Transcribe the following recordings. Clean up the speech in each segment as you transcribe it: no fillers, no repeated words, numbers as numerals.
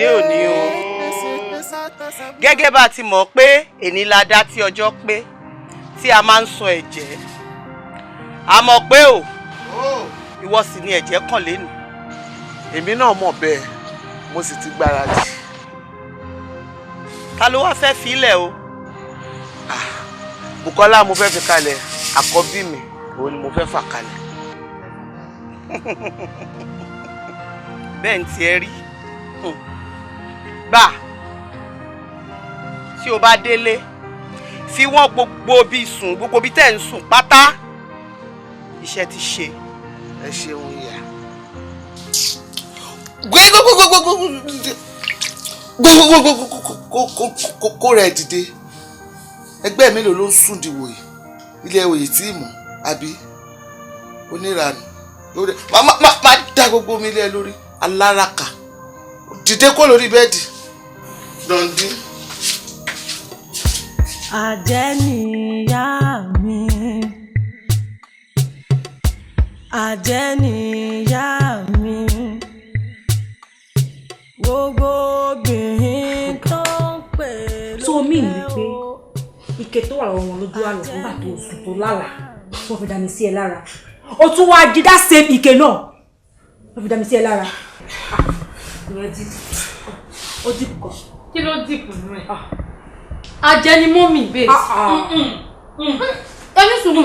Òní o. Gẹ́gẹ́ bá ti mọ̀ pé èní la dá tí ọjọ́ pé tí a máa ń sun ẹ̀jẹ̀. A mọ̀ pé o. Ìwọ sì ni ẹ̀jẹ̀ kàn lẹ́nu. Èmi náà mọ̀ bẹ́ẹ̀, mo sì ti gbáradì. Ta ló wá fẹ́ filẹ̀ o? Bùkọ́lá mo fẹ́ fi kalẹ̀, àkọ́bí mi òun ni mo fẹ́ fà kalẹ̀. Bẹ́ẹ̀ ni tiẹ̀ rí. Gbà tí o bá délé fi wọ́n gbogbo bí sùn gbogbo bí tẹ́ ń sùn pátá iṣẹ́ ti ṣe. Ẹ ṣeun ìyá. Kó rẹ̀ dìde. Ẹgbẹ́ mélòó ló ń sùn dìwò yìí? Ilé òye tí mọ̀ àbí oníranù. Má dá gbogbo mi lé lórí aláràkà. Dìde kó lórí bẹ́ẹ̀dì. Dọ̀ndín. Àjẹ́nìyá mi. Àjẹ́nìyá mi. Gbogbo obìnrin tó ń pè lóde o. So mi ní pé ike tó wà wọn lójú àlọ́ nígbà tó sùn tó lálàá tó fi dá mi sí ẹ lára. Ó tún wá jí that same ike náà. Tó fi dá mi sí ẹ lára. Ó dìbò kan. Kí ló dìbò nínú ẹ̀? Ajẹni mọ́mì bẹ́ẹ̀. Ẹni sùúrù.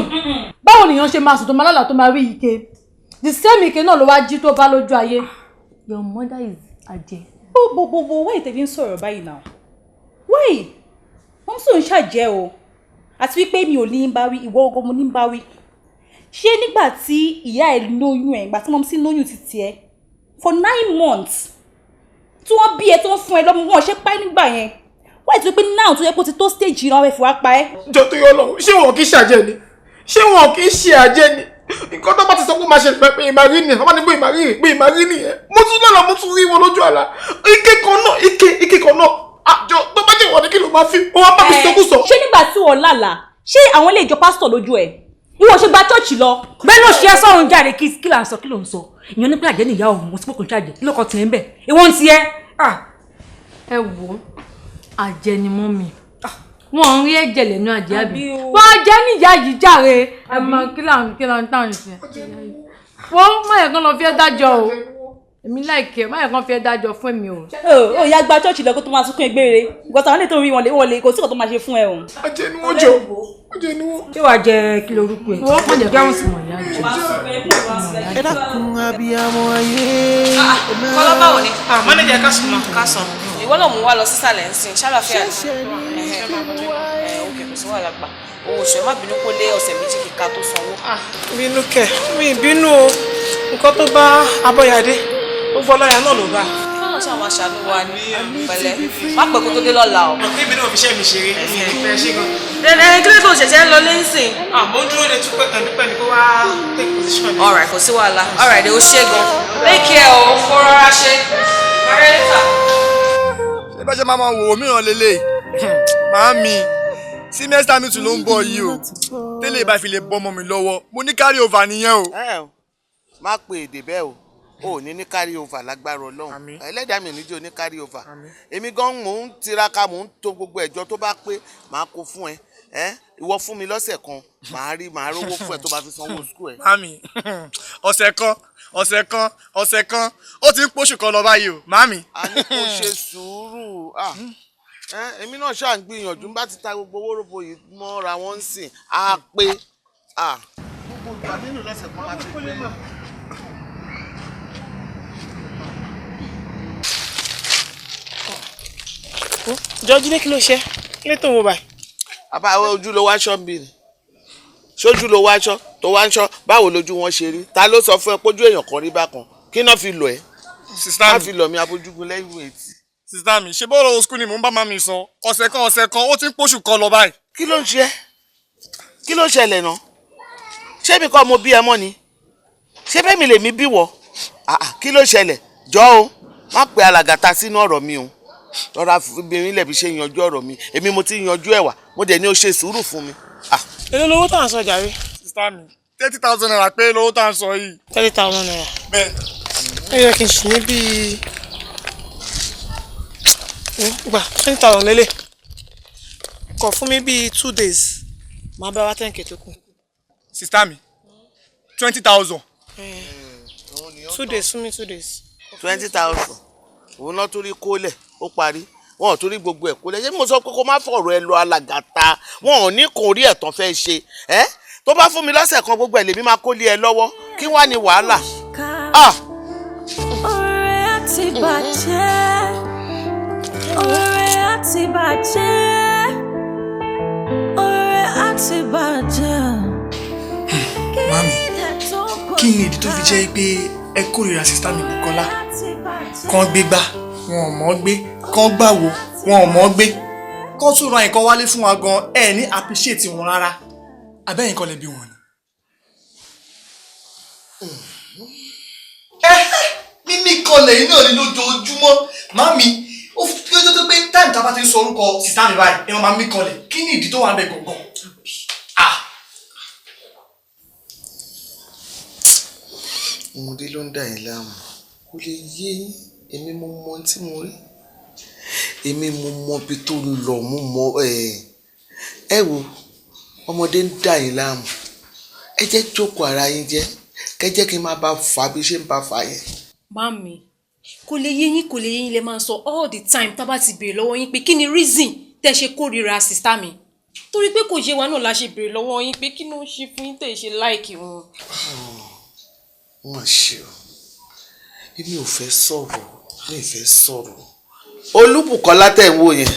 Báwo nìyàn ṣe máa sùn tó máa lálàá tó máa rí ike? The same ike náà ló wá jí tó bá lójú ayé. Your mother is àjẹ́. Why tẹ̀bí ń sọ̀rọ̀ báyìí náà? Why? Wọ́n sọ ń ṣàjẹ́ o. Àti wípé mi ò ní bá wí, ìwọ ogun mo ní bá wí. Ṣé nígbà tí ìyá ẹ̀ lóyún ẹ̀, ìgbà tí wọ́n sì lóyún ti tiẹ̀ for 9 months tí wọ́n bí ẹ tó ń fún ẹ lọ́mọ wọn ṣe pa ẹ́ nígbà yẹn. Why tí wípé now tó yẹ kó ti tó stage náà ẹ fi wá pa ẹ́? Jọ tó yọ lọ, ṣé wọn kì í ṣàjẹ́ ni? Ṣé wọn kì í ṣe àjẹ́ ni? Nǹkan tó bá ti sọ pé máa ṣe pé ìmàrí ni, wọ́n bá ní pé ìmàrí ni ẹ̀. Mo tún lọ́la mo tún rí wọn lójú àlá. Ike kan náà, ike kan náà. Àjọ tó bá jẹ́ ìwọ ni kí ló máa fi? Wọ́n bá mi sọkúsọ. Ṣé nígbà tí wọ́n lálàá, ṣé àwọn ilé ìjọ pásítọ̀ lójú ẹ̀? Ìwọ ṣe gba chọ́ọ̀chì lọ. Bẹ́ẹ̀ ló ṣe é sọ̀rọ̀ jáde kí là ń sọ kí ló ń sọ. Ìyẹn ní pé àjẹ́ nìyá òun mo ti pé kò ń ṣàjẹ́ kí ló kọ́ tiẹ̀ ń bẹ̀. Ìwọ́n ti ẹ́. Ẹ wò ó, ajẹni mọ́mì. Wọ́n ń rí ẹ̀jẹ̀ lẹ́nu àjẹ́ àbí. Wọ́n ajẹ́ níyà yìí jàre. Ẹ mọ kí là ń tàn sí. Wọ́n máyẹ̀ kan lọ fi ẹ́ dájọ́ o. Èmi láìkẹ́ máyẹ̀ kan fi ẹ́ dájọ́ fún èmi o. Ó yá gba chọ́ọ̀chì lọ kó tó máa sunkún ẹgbẹ́rẹ́. Ìgbọ́ta àwọn lè tó rí wọn lè kò sí kò tó máa ṣe fún ẹ o. Ajẹ́ ni wọ́n jọ. Ajẹ́ ni wọ́n. Ṣé wàá jẹ kí lorúkọ ẹ̀? Wọ́n kàn jẹ́ kí àwọn sì mọ̀ ìyá jẹ. Ẹ dákun abiyamọ ayé. Kọ́lá báwo ni? Mọ́nẹ́jà ká sùn náà. Ká sọ. Ìwọ náà mú wa lọ sísàlẹ̀ ń sìn, ṣàlàfíà ni. Òkè kò sí wàhálà gbà. Owó oṣù ẹ má bínú kó lé ọ̀sẹ̀ méjì kíkà tó sanwó. Bínú kẹ̀, mi bínú o. Nǹkan tó bá Abọ́yadé, ó gbọ́ lọ́yà náà ló bá. Káwọn ṣáà máa ṣàánú wa ní pẹ̀lẹ́. Má pẹ́ kó tó dé lọ́la o. Ọ̀gbìn mi náà fi ṣẹ́ mi ṣeré. Ìfẹ́ ṣe gan. Kí ló tó ṣẹ̀ṣẹ̀ ń lọ lẹ́sìn? Mo ń dúró de túpẹ́ ẹ̀dúpẹ́ ni kó wá take position. Alright, kò sí wàhálà. Alright, ó ṣe gan. Take care o, kó rọra ṣe. Marẹ́ lẹ́tà. Ṣé bá ṣe máa wò mìíràn lélẹ̀? Màámi, semester mi tún ló ń bọ̀ yìí o. Tẹ́lẹ̀ bá fi lè bọ́ ọmọ mi lọ́wọ́, mo ní carry over nìyẹn o. Má pe èdè bẹ́ẹ̀ o. O ní ní carry over lágbára Ọlọ́run. Ẹlẹ́dàá mi ò ní jẹ́ oní carry over. Èmi gan mò ń tiraka mò ń to gbogbo ẹ̀jọ́ tó bá pé màá kó fún ẹ. Ìwọ fún mi lọ́sẹ̀ kan màá rówó fún ẹ tó bá fi sanwó school ẹ. Màámi, ọ̀sẹ̀ kan ó ti ń pọ̀ṣù kan lọ báyìí o. Màámi. A ní kó ṣe sùúrù. Èmi náà ṣáà ń gbìyànjú bá ti ta gbogbo owó rògbò yìí mọ́ra wọn ń sìn á pé. Gbogbo ìgbà nínú lọ́sẹ̀ kan máa ti pé. Jọ́jú ní kí ló ṣe? Kí ló tó ń wo báyìí? Àbá ojú ló wá aṣọ ń bì ní. Ṣojú ló wá aṣọ tó wá ń ṣọ báwo lójú wọn ṣe rí? Ta ló sọ fún ẹ pójú èèyàn kan rí bákan? Kí náà fi lọ ẹ? Sista mi. Má fi lọ mi abojúgun lẹ́yìn etí. Sista mi, ṣe bọ́ọ̀lù old school ni mò ń bá màmí sọ. Ọ̀sẹ̀ kan ó ti ń pọ̀ṣù kan lọ báyìí. Kí ló ń ṣe? Kí ló ṣẹlẹ̀ náà? Ṣé mi kọ́ mo bí ẹ mọ́ ni? Ṣé bẹ́ẹ̀ mi lè mi bí wọ? Kí ló ṣẹlẹ̀? Jọ́ o, má pe alàgàtà sínú ọ̀rọ̀ mi o. Lọ́ra obìnrin lẹ̀bi ṣe yanjú ọ̀rọ̀ mi. Èmi mo ti yanjú ẹ̀ wá. Mo dẹ̀ ní o ṣe sùúrù fún mi. Èló lówó tá à ń sọ jàre? Sista mi, 30,000 naira pé lówó tá à ń sọ yìí. 30,000 naira. Bẹ́ẹ̀. Ẹ yẹ kí n ṣì ní bíi gbà 20,000 lélẹ̀ kọ̀ fún mi bíi 2 days màá bá wa 10k tó kù. Sister mi 20,000. 2 days fún mi 2 days. 20,000 òun náà torí kólẹ̀ ó parí wọn ò torí gbogbo ẹ̀ kólẹ̀ ṣé mo sọ pé kó má fọ̀rọ̀ ẹ lọ alàgàtà wọn ò ní kò rí ẹ̀tàn fẹ́ ṣe tó bá fún mi lọ́sẹ̀ kan gbogbo ẹ̀ lèmi máa kó lé ẹ lọ́wọ́ kí wá ní wàhálà. ọ̀rẹ́ àti bàjẹ́ ọ̀rẹ́ àti bàjẹ́ ọ̀rẹ́ àti bàjẹ́. Mami, kí ni ìdí tó fi jẹ́ pé ẹ kórìíra sista mi Bùkọ́lá? Kàn gbégbá wọn ò mọ̀ gbé, kàn gbàwó wọn ò mọ̀ gbé, kàn tún ra nǹkan wálé fún wa gan ẹ ní appreciate wọn rárá. Abẹ́yìn kan lè bí wọn ni. Mímí kan lẹ́yìn náà ní lójoojúmọ́. Mami, ó fi kí ó tó pé táìmù tá a bá ti ń sọ orúkọ sista mi báyìí ẹ máa mí kan lẹ̀. Kí ni ìdí tó wà ń bẹ gangan? ọmọdé ló ń dà yín láàmú kó lè yé èmi mo mọ tí mo rí èmi mo mọ ibi tó lọ mo mọ ẹ wo ọmọdé ń dà yín láàmú ẹ jẹ́ jókòó ara yín jẹ́ kẹ́ jẹ́ kí n má bá fà bí ṣe ń bá fà yẹn. Mami, kò lè yé yín lè máa sọ all the time tá bá ti béèrè lọ́wọ́ yín pé kí ni reason tẹ́ ṣe kórìíra sister mi torí pé kò yé wa náà la ṣe béèrè lọ́wọ́ yín pé kí ló ń ṣe fún yín tẹ́ ṣe láìkì wọn. Wọ́n ṣe o èmi ò fẹ́ sọ̀rọ̀ mi ò fẹ́ sọ̀rọ̀ Olúbùkọ́lá tẹ̀ ń wò yẹn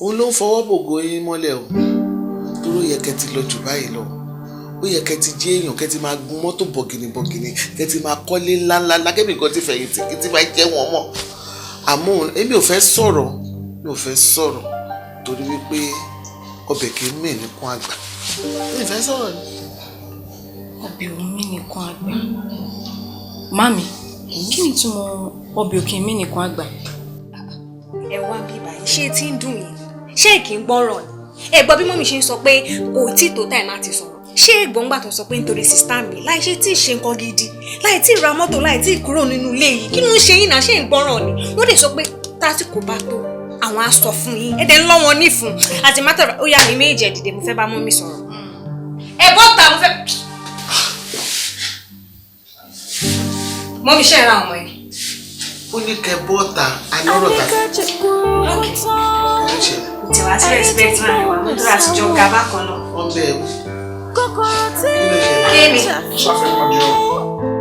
òun ló ń fọwọ́ bògo yín mọ́lẹ̀ o dúró yẹ kẹ́ ti lọ jù báyìí lọ ó yẹ kẹ́ ti jẹ́ èèyàn kẹ́ ti máa gun mọ́tò bọ̀gìnì kẹ́ ti máa kọ́lé ńláńlá kẹ́mi kan ti fẹ̀yìntì kí ti máa jẹ́ wọn mọ̀ àmọ́ èmi ò fẹ́ sọ̀rọ̀ mi ò fẹ́ sọ̀rọ̀ torí wípé ọbẹ̀ kì í mì nìkan àgbà mi ò fẹ́ sọ̀rọ̀ ni. Ọbẹ̀ omi nìkan àgbà. Mami, kí ni túmọ̀ ọbẹ̀ òkè mi nìkan àgbà? Ẹ wá bí báyìí ṣé tí ń dùn yín ṣé kì í gbọ́rọ̀ ni ẹ gbọ́ bí mọ́mí ṣe ń sọ pé kò tí tó táì láti sọ̀rọ̀ ṣé ìgbọ̀ngbà tó ń sọ pé nítorí sista mi láì ṣe tí ì ṣe nǹkan gidi láì tí ì ra mọ́tò láì tí ì kúrò nínú ilé yìí kí ló ń ṣe yín náà ṣé ìgbọ́rọ̀ ni wọ́n lè sọ pé tásìkò bá tó àwọn á sọ fún yín ẹ̀dẹ̀ ń lọ́ wọn nífun àti mátà ó yá mi méjì ẹ̀ dìde mo fẹ́ bá mọ́mí sọ̀rọ̀ ẹ bọ́ta mo fẹ́. Mọ́mí ṣe ra ọmọ ẹ̀. Ó ní kẹ bọ́ta alọ́rọ̀ tàbí. Ìtẹ̀wá tí respect máa ń wà mọ́tò àtijọ́ ga bákan náà. Wọ́n bẹ̀ ẹ́. Kí ni?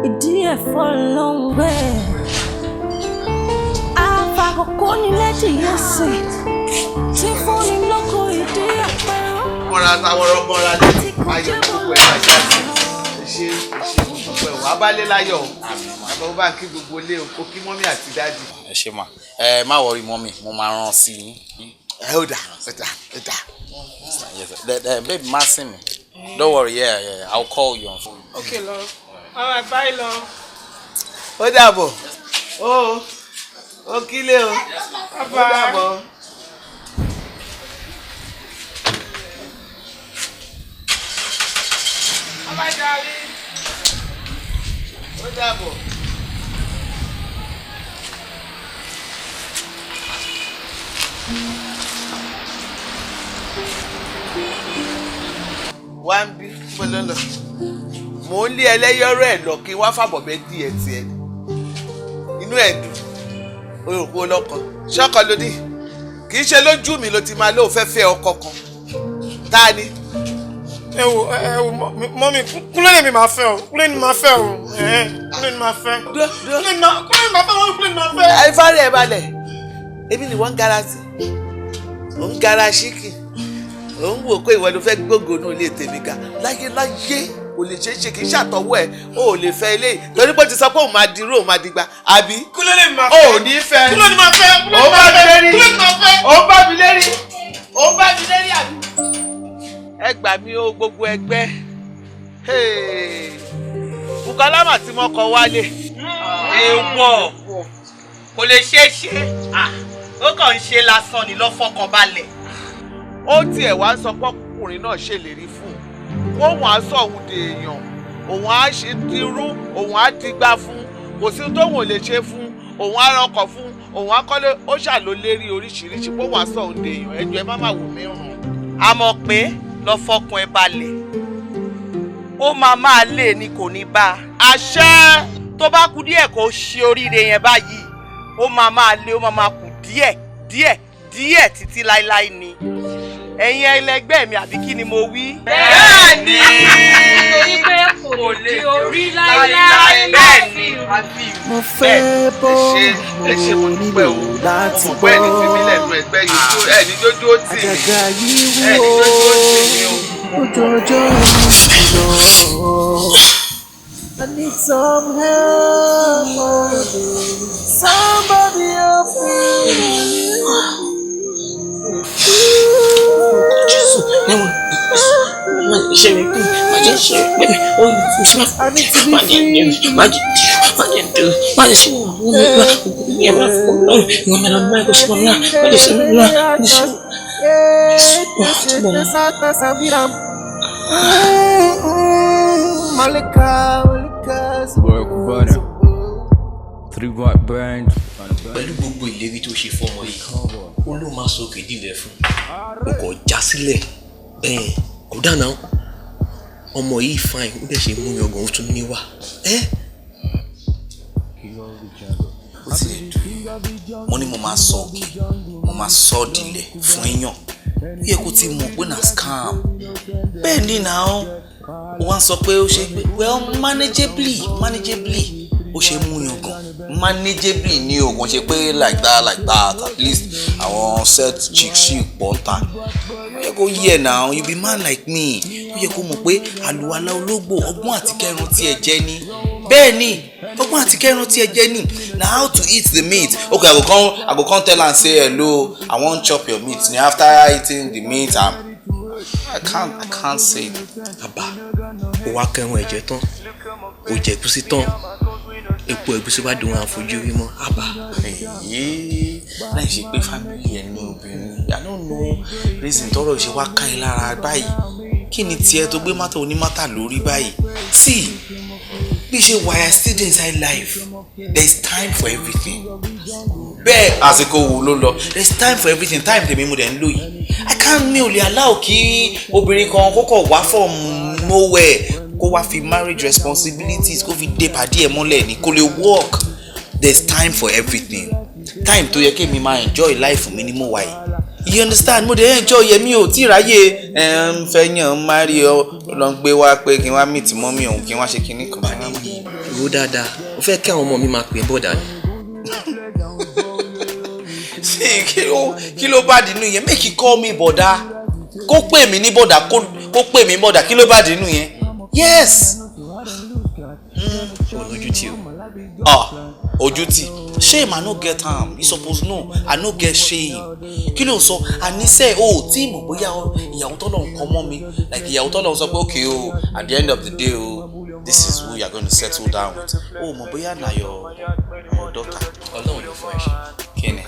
Ìdí ẹ̀fọ́ ló ń gbẹ. Àfàkókò ní lẹ́dí ẹsẹ̀ tí fún ni lóko ìdí ẹ̀pẹ́. Mọ́ra táwọn ọmọ ra lẹ́yìn ayọ̀ gbogbo ẹ̀ máa ṣáàtì. Ṣé gbogbo ẹ̀ wá bá lé láyọ̀ o? Àbọ̀ bá kí gbogbo lé o, kó kí mọ́mí àti dáàdì. Ẹ ṣé mà. Má worry mọ́mí, mo máa rán sí yín. Ó dà. Babe, má sìn mí. Don't worry, yeah. I'll call you on phone. Okay, love. All right, bye, love. Ó dàbọ̀. Ó kílé o. Ó dàbọ̀. Bye, darling. Ó dàbọ̀. Wá ń bí pẹ̀lọ́lọ́. Mò ń lé ẹlẹ́yọ̀rọ̀ ẹ̀ lọ kí wá fàbọ̀bẹ́ dí ẹ̀ tiẹ̀ ni. Inú ẹ̀ dùn. Orúkọ ọlọ́kọ. Ṣọ́kọ lódì. Kì í ṣe lójú mi ló ti máa lóò fẹ́ fẹ́ ọkọ kan. Ta ni? Ẹ wo mọ́mí kúlẹ̀ mi máa fẹ́ o kúlẹ̀ ni máa fẹ́ o kúlẹ̀ ni máa fẹ́ kúlẹ̀ ni máa fẹ́. Àìfárí ẹ̀ balẹ̀. Èmi ni wọ́n ń gara sí. Ò ń gara ṣíkì. Ò ń wò pé ìwọ ló fẹ́ gbógònú ilé tèmi ga. Láyé kò lè ṣeé ṣe kì í ṣàtọwọ́ ẹ̀ o ò lè fẹ́ eléyìí torí pé ó ti sọ pé òun máa dirú òun máa digba àbí. Kúlẹ̀ ni máa fẹ́. O ò ní fẹ́. Kúlẹ̀ ni máa fẹ́. Ó bá mi lérí. Kúlẹ̀ ni máa fẹ́. Ó bá mi lérí. Ó bá mi lérí àbí. Ẹ gbà mí o gbogbo ẹgbẹ́. Bùkọ́lá mà tí mo kọ wálé. Èèwọ̀ kò lè ṣeé ṣe ó kàn ń ṣe lásán ni lọ́fọ̀kànbalẹ̀. Ó tiẹ̀ wá sọ pé ọkùnrin náà ṣèlérí fún un wọ́n á sọ òun dèèyàn òun á ṣe dirú òun á digbá fún kò sí tóun ò lè ṣe fún òun á rọkọ̀ fún òun akọ́lé ó ṣàlò lérí oríṣiríṣi kó wàá sọ òde èèyàn ẹjọ́ ẹ má má wò mí rùn. a mọ̀ pé lọ fọkàn ẹ balẹ̀ ó máa lé ní kò ní bá àṣẹ tó bá kú díẹ̀ kó ṣe oríire yẹn báyìí ó máa lé ó máa kú díẹ̀ títí láíláí ni ẹ̀yin ẹlẹgbẹ́ mi àbí kí ni mo wí. bẹ́ẹ̀ni nítorí pé kò lè orí láíláí bẹ́ẹ̀ni. mo fẹ́ bọ́ mo nílò láti bọ́ àjàgà yìí wò ojoojọ́ ìlọ. I need some help, somebody help me. I need to be free. Work butter. 3 white brands. Pẹ̀lú gbogbo ìlérí tó ṣe fọ́mọ yìí ó ló máa sọ kèdílẹ̀ fún un kò já sílẹ̀ bẹ́ẹ̀ kò dáná ọmọ yìí fine ó dẹ̀ ṣe mú yangàn ó tún níwà ó ti lè dùn mo ní mo máa sọ òkè mo máa sọ òdìlẹ̀ fún èèyàn ó yẹ kó ti mọ̀ pé na scam bẹ́ẹ̀ ni náà ó wá ń sọ pé ó ṣe pé well manageably ó ṣe mú yangàn manageably ní oògùn ṣe pé like that at least àwọn set chicks ṣì pọ̀ ń ta ó yẹ kó yẹ now you be man like me ó yẹ kó mọ̀ pé àlùwalá ológbò ọgbọ́n àti kẹrun tí ẹ jẹ ní bẹ́ẹ̀ ni ọgbọ́n àti kẹrun tí ẹ jẹ ní na how to eat the meat okay I go come tell am say hello I wan chop your meat ni after eating the meat I can't say baba ó wá kẹrun ẹ̀jẹ̀ tán ó jẹ ẹ̀gúsí tán epo ẹ̀gúsí wá dùn àfojú rí mọ́ àbá láì ṣe pé family ẹ̀ ní obìnrin I don't know reason tọ́rọ̀ ṣe wá ká ẹ lára báyìí kí ni tiẹ̀ tó gbé mátà onímátà lórí báyìí see bí ṣe wà I still dey inside life there is time for everything bẹ́ẹ̀ àsìkò wò ló lọ there is time for everything time tèmi mo dẹ̀ ń lò yìí I can't mi ò lè allow kí obìnrin kan kókò wá from nowhere kó wá fi marriage responsibilities kó fi dé pàdé ẹ̀ mọ́lẹ̀ ní kó lè work there is time for everything time tó yẹ kí mi máa enjoy life mi ni mo wà yìí you understand mo dey enjoy yẹ mi ò tí ráyè fẹ́ yàn marry ọ lọ gbé wá pé kí n wá meet mọ́mí òun kí n wá ṣe kinní kan bá ní ìwò dáadáa ó fẹ́ kí àwọn ọmọ mi máa pè é bọ̀dà ni kí ló bá dínú yẹn make you call me bọ̀dà kó pè mí ní bọ̀dà kó pè mí bọ̀dà kí ló bá dínú yẹn yes ojú tí o ojú tí shame I no get am you suppose know I no get shame kí ló sọ àníṣe o tí mo bóyá ìyàwó tọ́lọ́run kọ́ mọ́ mi like ìyàwó tọ́lọ́run sọ pé okay o at the end of the day o this is who you are going to settle down with o mo bóyá na your daughter Ọlọ́run ló fún ẹ ṣe kíni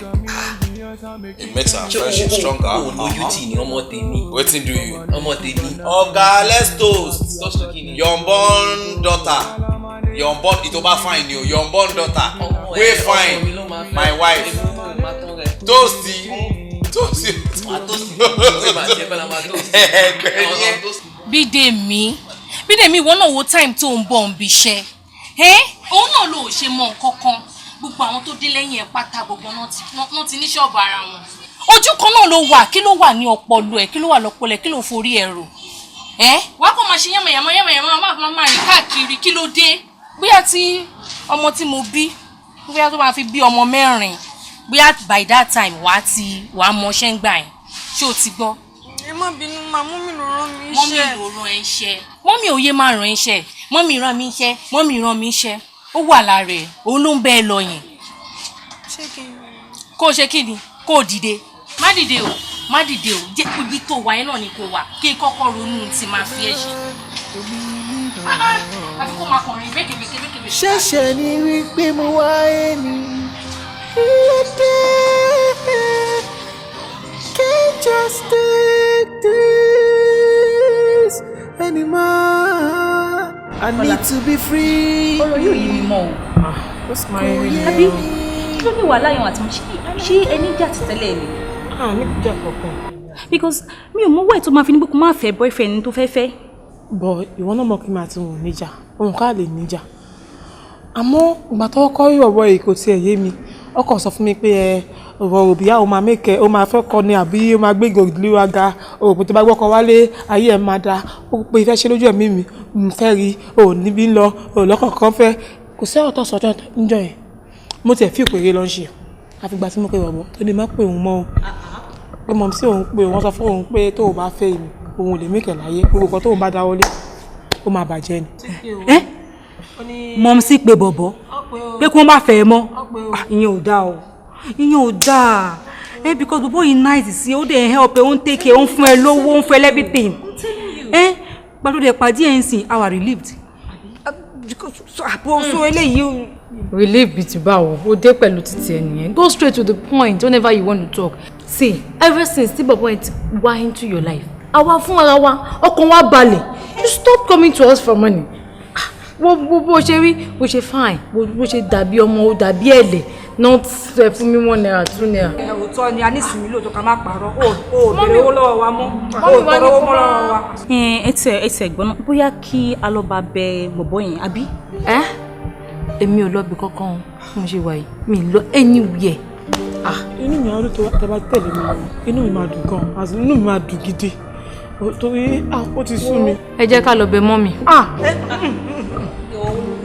it makes our friendship stronger ojú tí ni ọmọ tèmi wetin do you ọmọ tèmi oga let's toast to kíni your unborn daughter your unborn itoba fine ni o your unborn daughter wey fine my wife toast Bídèmí ìwọ náà wo time tó ń bọ̀ ń bíṣẹ́ òun náà ló ṣe mọ nǹkan kan gbogbo àwọn tó dé lẹ́yìn ẹ̀ pátá gbogbo náà ti ní ṣọ́ọ̀bù ara wọn ojú kan náà ló wà kí ló wà ní ọpọlọ ẹ̀ kí ló wà lọ́pọlọ ẹ̀ kí ló forí ẹ̀ rò wá kó máa ṣe yàmàyàmà máa rìn káàkiri kí ló dé bóyá tí ọmọ tí mo bí bóyá tó máa fi bí ọmọ 4 bóyá by that time wàá mọṣẹ́ ń gbà yẹn ṣé o ti gbọ́. ẹ má bínú ma mọ́mì ló rán mi iṣẹ́. mọ́mì ló rán ẹ iṣẹ́ mọ́mì òye máa rán iṣẹ́ mọ́mì rán mi iṣẹ́ mọ́mì rán mi iṣẹ́ ó wà lára ẹ̀ òun ló ń bẹ́ ẹ lọ yẹn. ṣé kí n. kó o ṣe kí ni kó o dìde má dìde o jẹ́ ibi tó wà yẹn náà ni kò wà kí n kọ́kọ́ ronú tí máa fi ẹ́ ṣe. àbí kó máa kọrin bẹ́kẹ̀bẹ́kẹ̀. ṣẹ̀ṣẹ̀ ni wípé mo wá ẹni can't just take this anymore. I need to be free. ọ̀rọ̀ yóò yí mi mọ́ o. What's my name? Àbí ṣó ní wàhálà yan àti ṣé ẹni jà ti tẹ́lẹ̀ ni. Ní ìjà kankan. Because mi ò mọ wẹ̀ tó máa fi ní pé kó má fẹ́ boyfriend tó fẹ́ fẹ́. Bọ̀ ìwọ náà mọ̀ kí màá ti wọ̀n níjà òun ká lè níjà àmọ́ ìgbà tó kọ́ rí ọ̀rọ̀ èyí kò tiẹ̀ yé mi ọkọ̀ sọ fún mi pé ọ̀rọ̀ òbíyá o máa mẹ́kẹ́ o máa fẹ́ kọ́ ni àbí o máa gbé ìgbòdìlé wa ga òògùn tó bá gbọ́kọ̀ wálé ayé ẹ̀ máa da ó pé ìfẹ́ ṣe lójú ẹ̀mí mi mo fẹ́ rí o níbí ń lọ o lọ́kọ̀ọ̀kan fẹ́ kò sí ọ̀rọ̀ tó sọ ọjọ́ níjọ́ yẹn mo tiẹ̀ fi ìpèrè lọ ṣe àfìgbà tí mo pè wọ̀bọ̀ tó ní má pè òun mọ́ o pé mọ̀ sí òun pé wọ́n sọ fún òun pé tó o bá fẹ́ mi òun ò lè mẹ́kẹ̀ láyé gbogbo kan tó òun bá dáwọ́lé ó máa bàjẹ́ ni. Mom sí pé bọ̀bọ̀ pé kí wọ́n má fẹ́ ẹ mọ́ ìyẹn ò dáa o ìyẹn ò dáa because bọ̀bọ̀ yìí nice sí ó dẹ̀ help ẹ ó ń take care ó ń fún ẹ lówó ó ń fún ẹ everything gbàdúrà dẹ̀ pàdé ẹ̀ ń sìn our relieved so eléyìí. Relief bí ti báwo ó dé pẹ̀lú títí ẹ nìyẹn go straight to the point whenever you want to talk see ever since tí bọ̀bọ̀ yẹn ti wá into your life àwa fún ara wa ọkàn wa balẹ̀ you stop coming to us for money bó ṣe rí bó ṣe fine bó ṣe dàbí ọmọ ó dàbí ẹ̀lẹ̀ not fún mi 1 naira 2 naira. òótọ́ ni a ní ìsinmi lóòótọ́ ká má parọ́ ó bèrè owó lọ́wọ́ wa mọ́ ó tọrọ owó mọ́ lọ́wọ́ wa. ẹsẹ̀ ẹ̀gbọ́n bóyá kí a lọ bá bẹ bọ̀bọ̀ yẹn àbí. èmi ò lọ bí kankan mo ṣe wà yìí mi lọ anywhere. inú mi á rí tó tẹ́ bá tẹ̀lé mi inú mi máa dùn gan inú mi máa dùn gidi torí ó ti sú mi. ẹ jẹ́ ká lọ bẹ mọ́mì.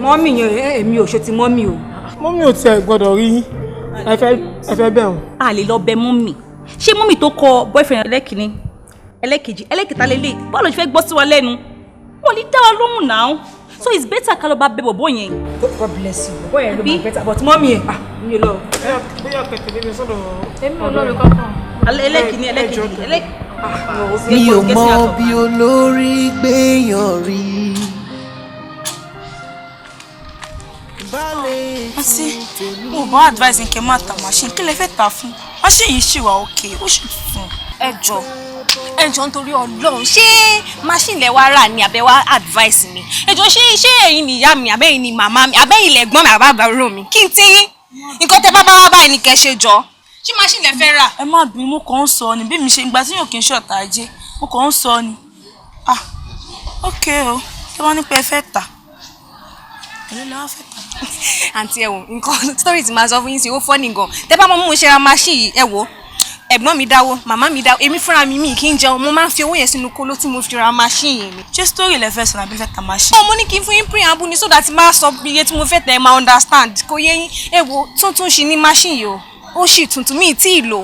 mọ́mì yẹn èmi ò ṣe ti mọ́mì o. mọ́mì ò tiẹ̀ gbọ́dọ̀ rí yín ẹ fẹ́ bẹ̀ wọ́n. a lè lọ bẹ mọ́mì ṣé mọ́mì tó kọ boyfriend ẹlẹ́kìnní ẹlẹ́kejì ẹlẹ́kẹta lélẹ̀ báwo ló ṣe fẹ́ gbọ́ sí wa lẹ́nu wọn ní dá wa lóhùn náà so it's better ká lọ bá bẹ bọ̀bọ̀ yẹn. God bless you bọ̀bọ̀ yẹn ló máa better but mọ́mì yẹn mi ò lọ. bóyá kẹ̀kẹ́ mi sọ̀rọ̀. èmi ò lọ rí kankan. ẹlẹ́kìnní ẹlẹ́kejì mi ò mọ bí olórí gbéyàn rí. àti mo bá advice nke má ta machine kí lẹ fẹ́ ta fún machine yìí ṣì wà òkè ó sì tuntun. ẹ jọ̀ọ́ nítorí Ọlọ́run ṣé machine lẹ wá rà ní abẹ́ wá advice mi ẹ jọ̀ọ́ ṣé ẹ̀yin ni ìyá mi àbẹ́yìn ni màmá mi àbẹ́yìn lẹ̀gbọ́n mi àbábàárò mi kí n tí yín nǹkan tẹ́ bá wá báyìí ni kẹ́ ṣe jọ ṣé machine lẹ fẹ́ rà. ẹ má bínú mo kàn ń sọ ni bí mi ṣe ìgbà tí yóò kí n ṣọ̀tá ajé mo kàn ń sọ ni ok o ṣé wọ́n ní pé ẹ fẹ́ tà èlé lè wá fẹ́ tà. àǹtí ẹ wò nǹkan story tí màá sọ fún yín sí ó fọ́ nìgan tẹ́ bá mọ mú mo ṣe ra machine yìí ẹ wò ẹ̀gbọ́n mi dáwó màmá mi dáwó èmi fúnra mi kì í jẹun mo máa ń fi owó yẹn sínú kóló tí mo fi ra machine yẹn ni. ṣé story lẹ fẹ́ sọ nàbí fẹ́ ta machine. mo ní kí n fún yín preamble ni so that máa sọ iye tí mo fẹ́ tẹ̀ ẹ máa understand kò yé yín ẹ wò tuntun ṣì ní machine yìí o ó sì tuntun mi tí ì lò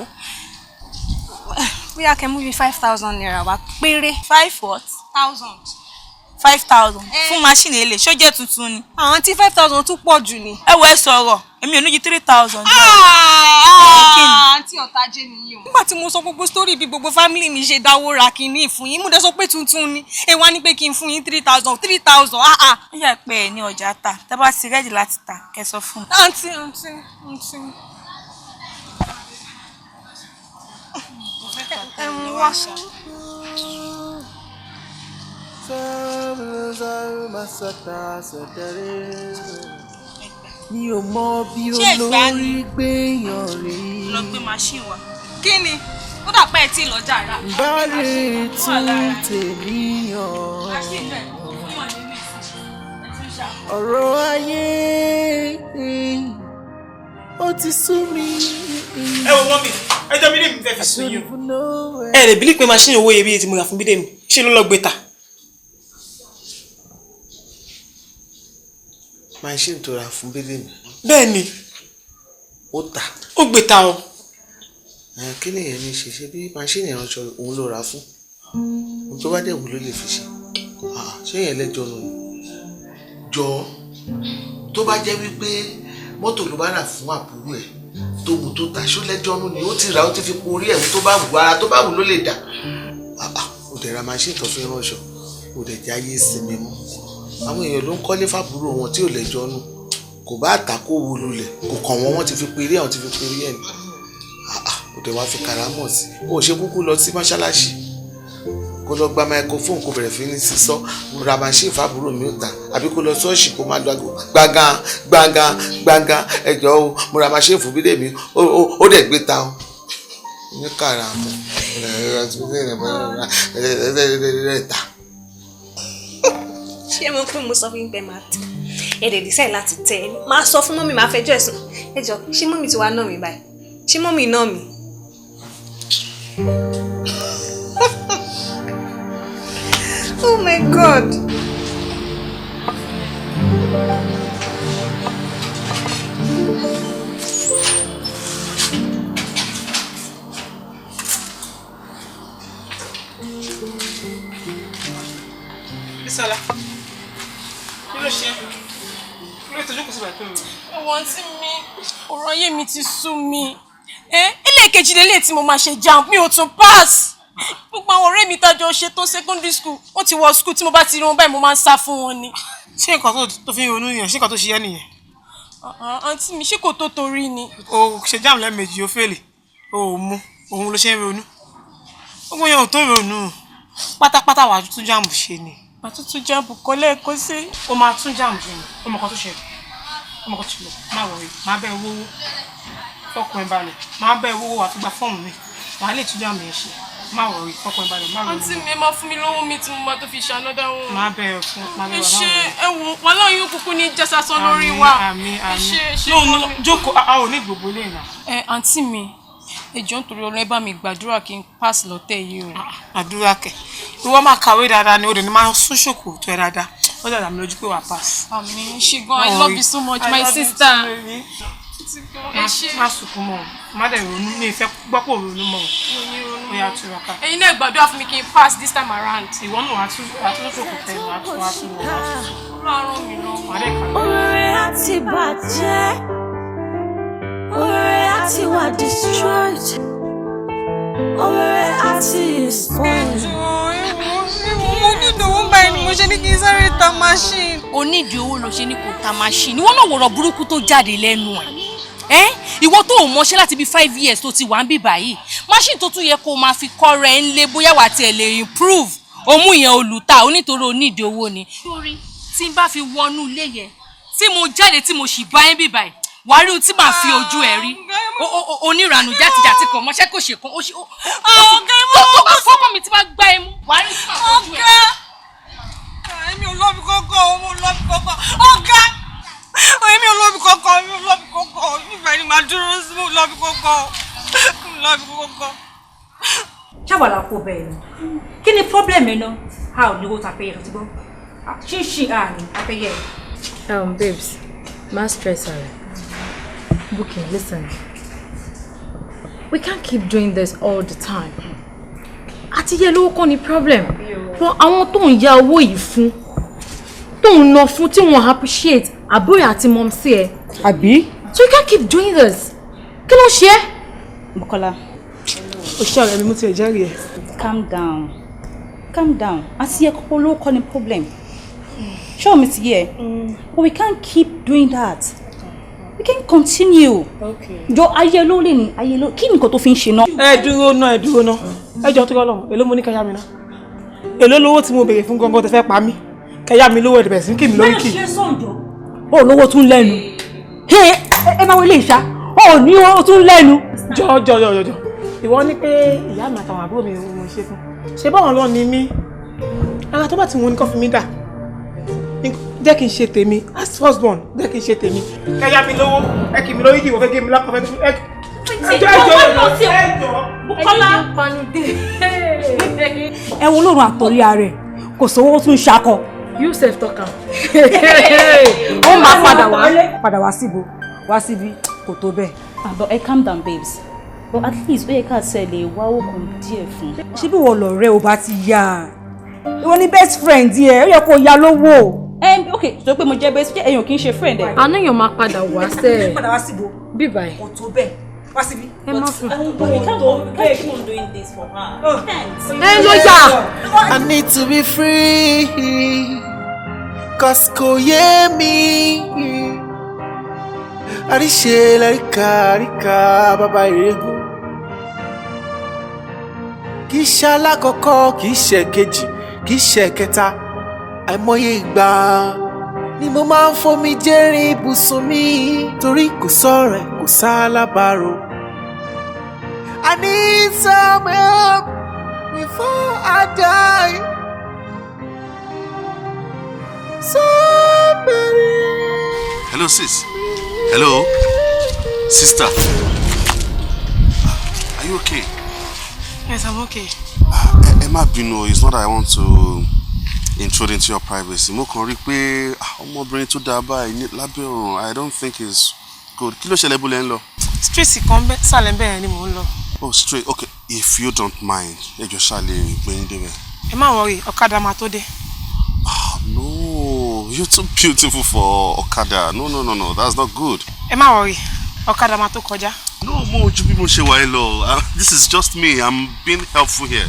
bóyá kẹ́ mú bí 5,000 naira wá péré. 5,000 fún machine èlé ṣó jẹ́ tuntun ni. àwọn tí 5,000 tún pọ̀ jù ni. ẹ wọ ẹ sọ̀rọ̀ èmi ò ní ju 3,000. àǹtí ọ̀tajé nìyí o. nígbà tí mo sọ gbogbo story bí gbogbo family mi ṣe dáwó ra kínní fún yín mo dé sọ pé tuntun ni ẹ wá ní pé kí n fún yín 3,000. ó yẹ pé ẹ ní ọjà ta tẹ́ bá ti rẹ́dì láti ta kẹ́ sọ fún mi. àǹtí. ẹ mú wá. mi ò mọ bí olórí gbéyàn rí. lọ gbé machine wa. kí ni ó dà pé ẹ tí lọ́jà rà. báre tún tèmíyàn. ọ̀rọ̀ ayé ó ti sú mi. ẹ wo mọ́mì ẹjọ́ bídèmí fẹ́ fi sún yín ẹ lè bílí pé machine owó iyebíye tí mo rà fún bídèmí ṣé ló lọ gbé ta. machine tó ra fún bídèmí. bẹ́ẹ̀ ni ó tà. ó gbé ta o. kí ni èyàn ní ṣe bí machine ìránṣọ òun ló ra fún ohun tó bá dẹ̀ wù ló lè fi ṣe ṣé èyàn lẹ́jọ́ nù ni jọ tó bá jẹ́ wípé mọ́tò ló bá rà fún àbúrò ẹ̀ tó wù tó tà ṣó lẹ́jọ́ nù ni ó ti rà ó ti fi po orí ẹ̀ tó bá wù ara tó bá wù ló lè dà ó dẹ̀ ra machine tó fi ránṣọ ó dẹ̀ jáyé sinmi mọ́ àwọn èèyàn ló ń kọ́lé fàbúrò wọn tí ò lẹ́jọ́ nù kò bá àtàkó wo lulẹ̀ kò kàn wọ́n ti fi péré àwọn ti fi péré ẹ̀ ní ó dẹ̀ wá fi karamọ̀ sí ó ṣe kúkú lọ sí mọ́ṣáláṣí kó kó lọ gba microphone kó bẹ̀rẹ̀ fi ní sísọ ra machine fábúrò mi ó ta àbí kó lọ ṣọ́ọ̀ṣì kó máa lọ gbàngàn ẹjọ́ o mo ra machine fún bídè mi ó dẹ̀ gbé ta o ní kàrà mọ́ ta. ṣé mo pé mo sọ fún yín pé máa tẹ ẹ dẹ̀ decide láti tẹ ẹ máa sọ fún mọ́mì máa fẹjọ́ ẹ̀sùn ẹ jọ ṣé mọ́mì ti wá náà mi báyìí ṣé mọ́mì náà mi. Oh my God. Bisola, kí ló ṣe? Kí ló tọ́jú kò sí bàtún mi? Ẹ̀wọ̀n tí mi, ọ̀rọ̀ ayé mi ti sú mi. Ẹlẹ́ẹ̀kejì lélẹ̀ tí mo máa ṣe jam, mi ò tún pass. Gbogbo àwọn ọ̀rẹ́ mi tájọ ṣe tó secondary school, wọ́n ti wọ school tí mo bá ti rí wọn báyìí mo máa ń sá fún wọn ni. Ṣé nǹkan tó fi ń ronú yẹn? Ṣé nǹkan tó ṣe yẹn nìyẹn? Àǹtí mi, ṣé kò tó torí ni? O ṣe jam lẹ́ẹ̀mejì, o fèlè, o ò mú, òun ló ṣe ń ronú. Gbogbo yẹn ò tó ronú. Pátápátá wàá tún jam ṣe ni. Màá tún jam kọ́ lẹ́ẹ̀kan sí. O máa tún jam ṣe ni. Ọmọ kan tó ṣẹlẹ̀. Ọmọ kan tó ṣẹlẹ̀. Má wọrí, má bẹ́ẹ̀ wówó. Fọkùnrin balẹ̀. Má bẹ́ẹ̀ wówó wà fún gba fọ́ọ̀mù mi. Wàá lè tún jam yẹn ṣe. Má wọrí, fọkùnrin balẹ̀, má wọrí. Àǹtí mi, ẹ máa fún mi lówó mi tí mo máa tó fi ṣe another one. Má bẹ́ẹ̀ fún, má bẹ́ẹ̀ wà. Ẹ ṣe ẹ̀wọ̀n wọn náà yóò kúkú ní jẹ́sàsán lórí wa. Àmín. No, jókòó, a ò ní gbogbo ilé ìlà. Àǹtí mi, ẹ jọ̀ọ́ nítorí Ọlọ́run ẹ bá mi gbàdúrà kí n pass lọ́tẹ̀ yìí o. Àdúrà kẹ̀. Ìwọ máa kàwé dáadáa ni o dẹ̀ ní máa sún ṣòkò tó ẹ dáadáa. Ó dàda mi lójú pé wà pass. Àmín, ṣé gan, I love you so much, my sister. Ẹ ṣé. Má sunkún mọ́ o. Má dẹ̀ ronú ní ìfẹ́ gbọ́pọ̀ ronú mọ́ o. Ó yá túraká. Ẹ̀yin náà gbàdúrà fún mi kí n pass this time around. Ìwọ náà wàá tún ṣòkò tẹ̀ wàá tún wọ́. Ọlọ́run mi lọ. Wàá dẹ̀ kàwé. Oore àti bàjẹ́, oore àti wà destroyed, oore àti spoiled. Mo ní ìdòwò báyìí ni mo ṣe ní kí n sáré ta machine. O ní ìdí owó ló ṣe ní kò ta machine. Ìwọ náà wọ̀rọ̀ burúkú tó jáde lẹ́nu ẹ̀. Ìwọ tó ò mọṣẹ́ láti bí 5 years tó ti wà ń bí báyìí. Machine tó tún yẹ kó máa fi kọ́ rẹ̀ ń lé bóyá wà tiẹ̀ lè improve. O mú ìyẹn olùta onítorí o ní ìdí owó ni. Sórí tí n bá fi wọnú ilé yẹn tí mo jáde tí mo sì bá ẹ́ bí báyìí wàá rí ohun tí màá fi ojú ẹ̀ rí. Oníranù játijàti kan mọṣẹ́ kò ṣe kan. Tó bá fọ́kàn mi tí máa gbá ẹ mú wàá rí tí màá fi ojú ẹ̀ rí. Èmi ò lọ́bi kọ́kọ́, mo lọ́bi kọ́kọ́. Ọ̀gá! Èmi ò lọ́bi kọ́kọ́, mi ò lọ́bi kọ́kọ́. Nígbà ni màá dúró sí mo lọ́bi kọ́kọ́. Mo lọ́bi kọ́kọ́. Ṣáwàlà kò bẹ́ẹ̀ ni. Kí ni problem ẹ̀ náà? A ò lówó ta pẹ́yẹ tó ti gbọ́. Ṣíṣì àní apẹ́yẹ. Babes, má stress her. Booking, listen. We can't keep doing this all the time. Àti yẹ lówó kọ́ ni problem. Fún àwọn tó ń ya owó yìí fún, tó ń ná fún tí wọ́n appreciate àbúrò àti mom sí ẹ. Àbí? So you can't keep doing this. Kí ló ṣe é? Bukola. O ṣe ọ̀rẹ́ mi mú ti ẹ̀ jẹ́rìí ẹ̀. Calm down. Calm down. Àti yẹ kọ́kọ́ lówó kọ́ ni problem. Show me to here. But we can't keep doing that. We can't continue. Okay. Jọ ayé ló lè ní ayé ló. Kí ni nǹkan tó fi ń ṣe náà? Ẹ dúró ná. Ẹ jọ tó kọ́ lọ́mọ. Èló mo ní kẹ́yà mi ná. Èló lówó tí mo béèrè fún gangan tó fẹ́ pa mí. Kẹ́yà mi lówó ẹ̀dẹ̀bẹ̀ sí kí mi lórí kì. Ṣé sọ̀njọ́? O lówó tún lẹ́nu. Ẹ máa wọlé ìṣá. O ní owó tún lẹ́nu. Jọ. Ìwọ ní pé ìyá mi àtàwọn àbúrò mi mo ṣe fún. Ṣé báwọn lọ ni mí? Ara tó bá ti wọn ní kó fi mí dà. Jẹ́ kí n ṣe tèmi as first born, jẹ́ kí n ṣe tèmi. Kẹ́yà mi lówó, ẹ kì mí lórí kì í wọ́n fẹ́ gé mi lápá fẹ́ ẹjọ́. Bukola. Ẹ wo lórun àtòrí ààrẹ kò sówó tún ṣakọ. You self talk am. Ó máa padà wá síbo wá síbi kò tó bẹ́ẹ̀. But calm down babes. But at least ó yẹ ká ṣe lè wá òkun díẹ̀ fún. Ṣé bí wọ́n lọ̀rẹ́ ò bá ti yá? Ìwọ ni best friend yẹ, ó yẹ kó ya lówó. Okay, so pé mo jẹ́ best friend, ẹ̀yin ò kí ń ṣe friend ẹ̀. Àná yàn máa padà wá sẹ́ẹ̀. Padà wá síbo. Bí báyìí. Kò tó bẹ́ẹ̀. Wá síbi. Ẹ má fún. We can't keep on doing this for her. Ẹ ló yà. I need to be free, 'cause kò yé mi. Àríṣe láríkà bàbá ìrégún. kì í ṣe alákọ̀ọ́kọ́ kì í ṣe kejì kì í ṣe kẹta àìmọye ìgbà ni mo máa ń fomi jẹ́rìn ibùsùn mi torí kò sọ̀rẹ́ kò sálábàárò. I need some help before I die. Somebody. Hello, sis. Hello, sister. Are you okay? Yes, I'm okay. Emma Bino, it's not that I want to intrude into your privacy. Mo kàn rí pé ọmọbìnrin tó dá báyìí lábẹ́ ọ̀run, I don't think it's good. Kí ló ṣẹlẹ̀ bó lẹ́ ń lọ? Street kan sàlẹ̀ bẹ́ẹ̀ ni mò ń lọ. Oh, straight. Okay, if you don't mind, ẹ jọ̀ọ́ ṣá lè gbé yín débẹ̀. Ẹ má worry, ọ̀kadà máa tó dé. No, you're too beautiful for Okada. No, that's not good. Ẹ má worry, ọ̀kadà máa tó kọjá. No, mo ojú bí mo ṣe wà lọ. This is just me. I'm being helpful here.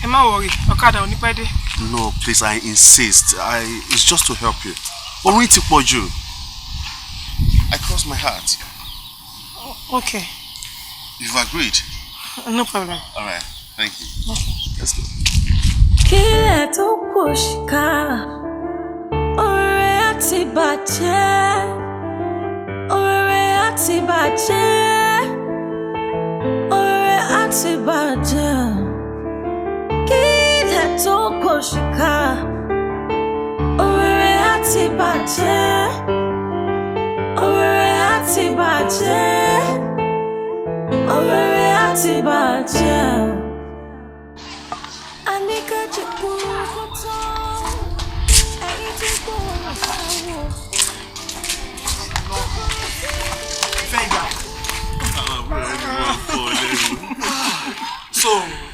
Ẹ má worry, ọ̀kadà ò ní pẹ́ dé. No, please, I insist. It's just to help you. Orin ti pọ̀ jù. I cross my heart. Okay. You've agreed? No problem. All right. Thank you. Okay. Let's go. Kílẹ̀ tó pòṣìkà, ọ̀rẹ́ àti bàjẹ́, ọ̀rẹ́ àti bàjẹ́, ọ̀rẹ́ àti bàjẹ́. Kílẹ̀ tó pòṣìkà, ọ̀rẹ́ àti bàjẹ́, ọ̀rẹ́ àti bàjẹ́, ọ̀rẹ́ àti bàjẹ́. So,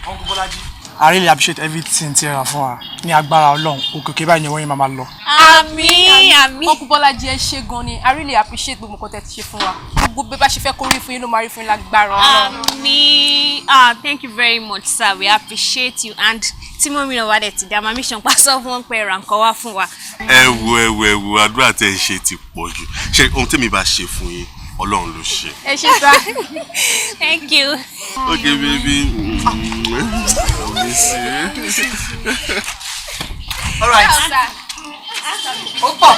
Uncle Bolaji, I really appreciate everything tí ẹ rà fún wa. Ní agbára Ọlọ́run, òkè báyìí ni wọ́n yín máa lọ. Àmín. Uncle Bolaji ẹ ṣé gan ni. I really appreciate gbogbo nǹkan tẹ́ ti ṣe fún wa. Gbogbo bẹ́ẹ̀ bá ṣe fẹ́ kó rí fún yín ló máa rí fún yín lágbára Ọlọ́run. Àmín. Thank you very much, sir. We appreciate you and tí mo mi náà wá dẹ̀ ti dá máa mission pa sọ fún wọn pé ẹ̀rọ nǹkan wá fún wa. Ẹ wo àdúrà tẹ́ ń ṣe ti pọ̀ jù. Ṣé ohun tẹ́mi bá ṣe fún yín Ọlọ́run ló ṣe. Ẹ ṣé sá. Thank you. Okay, baby. Miss you. All right. Opa.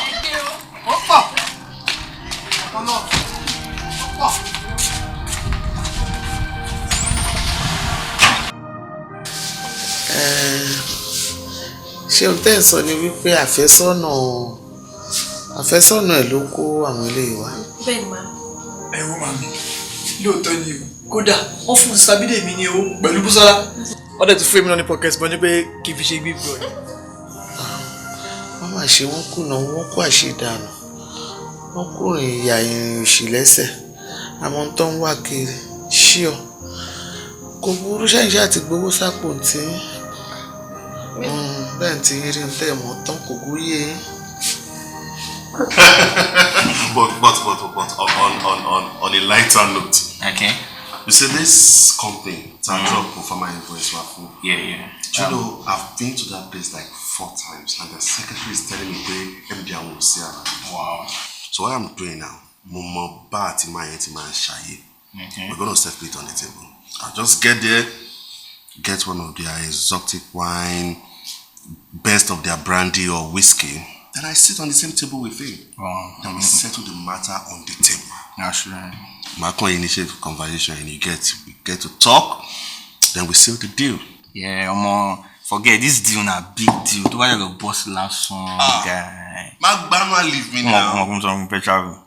Ṣé o tẹ́ ń sọ ni wípé àfẹ́sọ́nà ẹ̀ ló kó àwọn eléyìí wá? Bẹ́ẹ̀ni ma. Ẹ wo màmí, lóòótọ́ ni o. Kódà, wọ́n fún Sábídé mi ní o pẹ̀lú Búsọ́lá. Wọ́n dẹ̀ tún fún èmi náà ní pocket bọ́ ní pé kí n fi ṣe gbígbó ẹ̀. Wọ́n máa ṣe wọ́n kùnà wọ́n kó àṣedànù. Wọ́n kúrin ìyà ìrìn òṣì lẹ́sẹ̀. Àmọ́ tó ń wá kiri ṣíọ. Kò burú ṣáìṣẹ́ àti gbowó sápò tí bẹ́ẹ̀ tí rí ń tẹ̀ mọ́ tán kò gúrí yé. But on a lighter note. Okay. You see this company, drop for my invoice. Yeah. Do you know I've been to that place like 4 times, and the secretary is telling me they MD won't see her. Wow. So what I'm doing now, Momo Bat in my shy. We're gonna set it on the table. I'll just get there, get one of their exotic wine, best of their brandy or whiskey. Then I sit on the same table with him. Wow. Then we settle the matter on the table. That's right. Marco initiate conversation and we get to talk, then we seal the deal. Yeah, forget this deal na big deal. To buy your boss last song, guy. Mark Barma leave me now. I'm travel.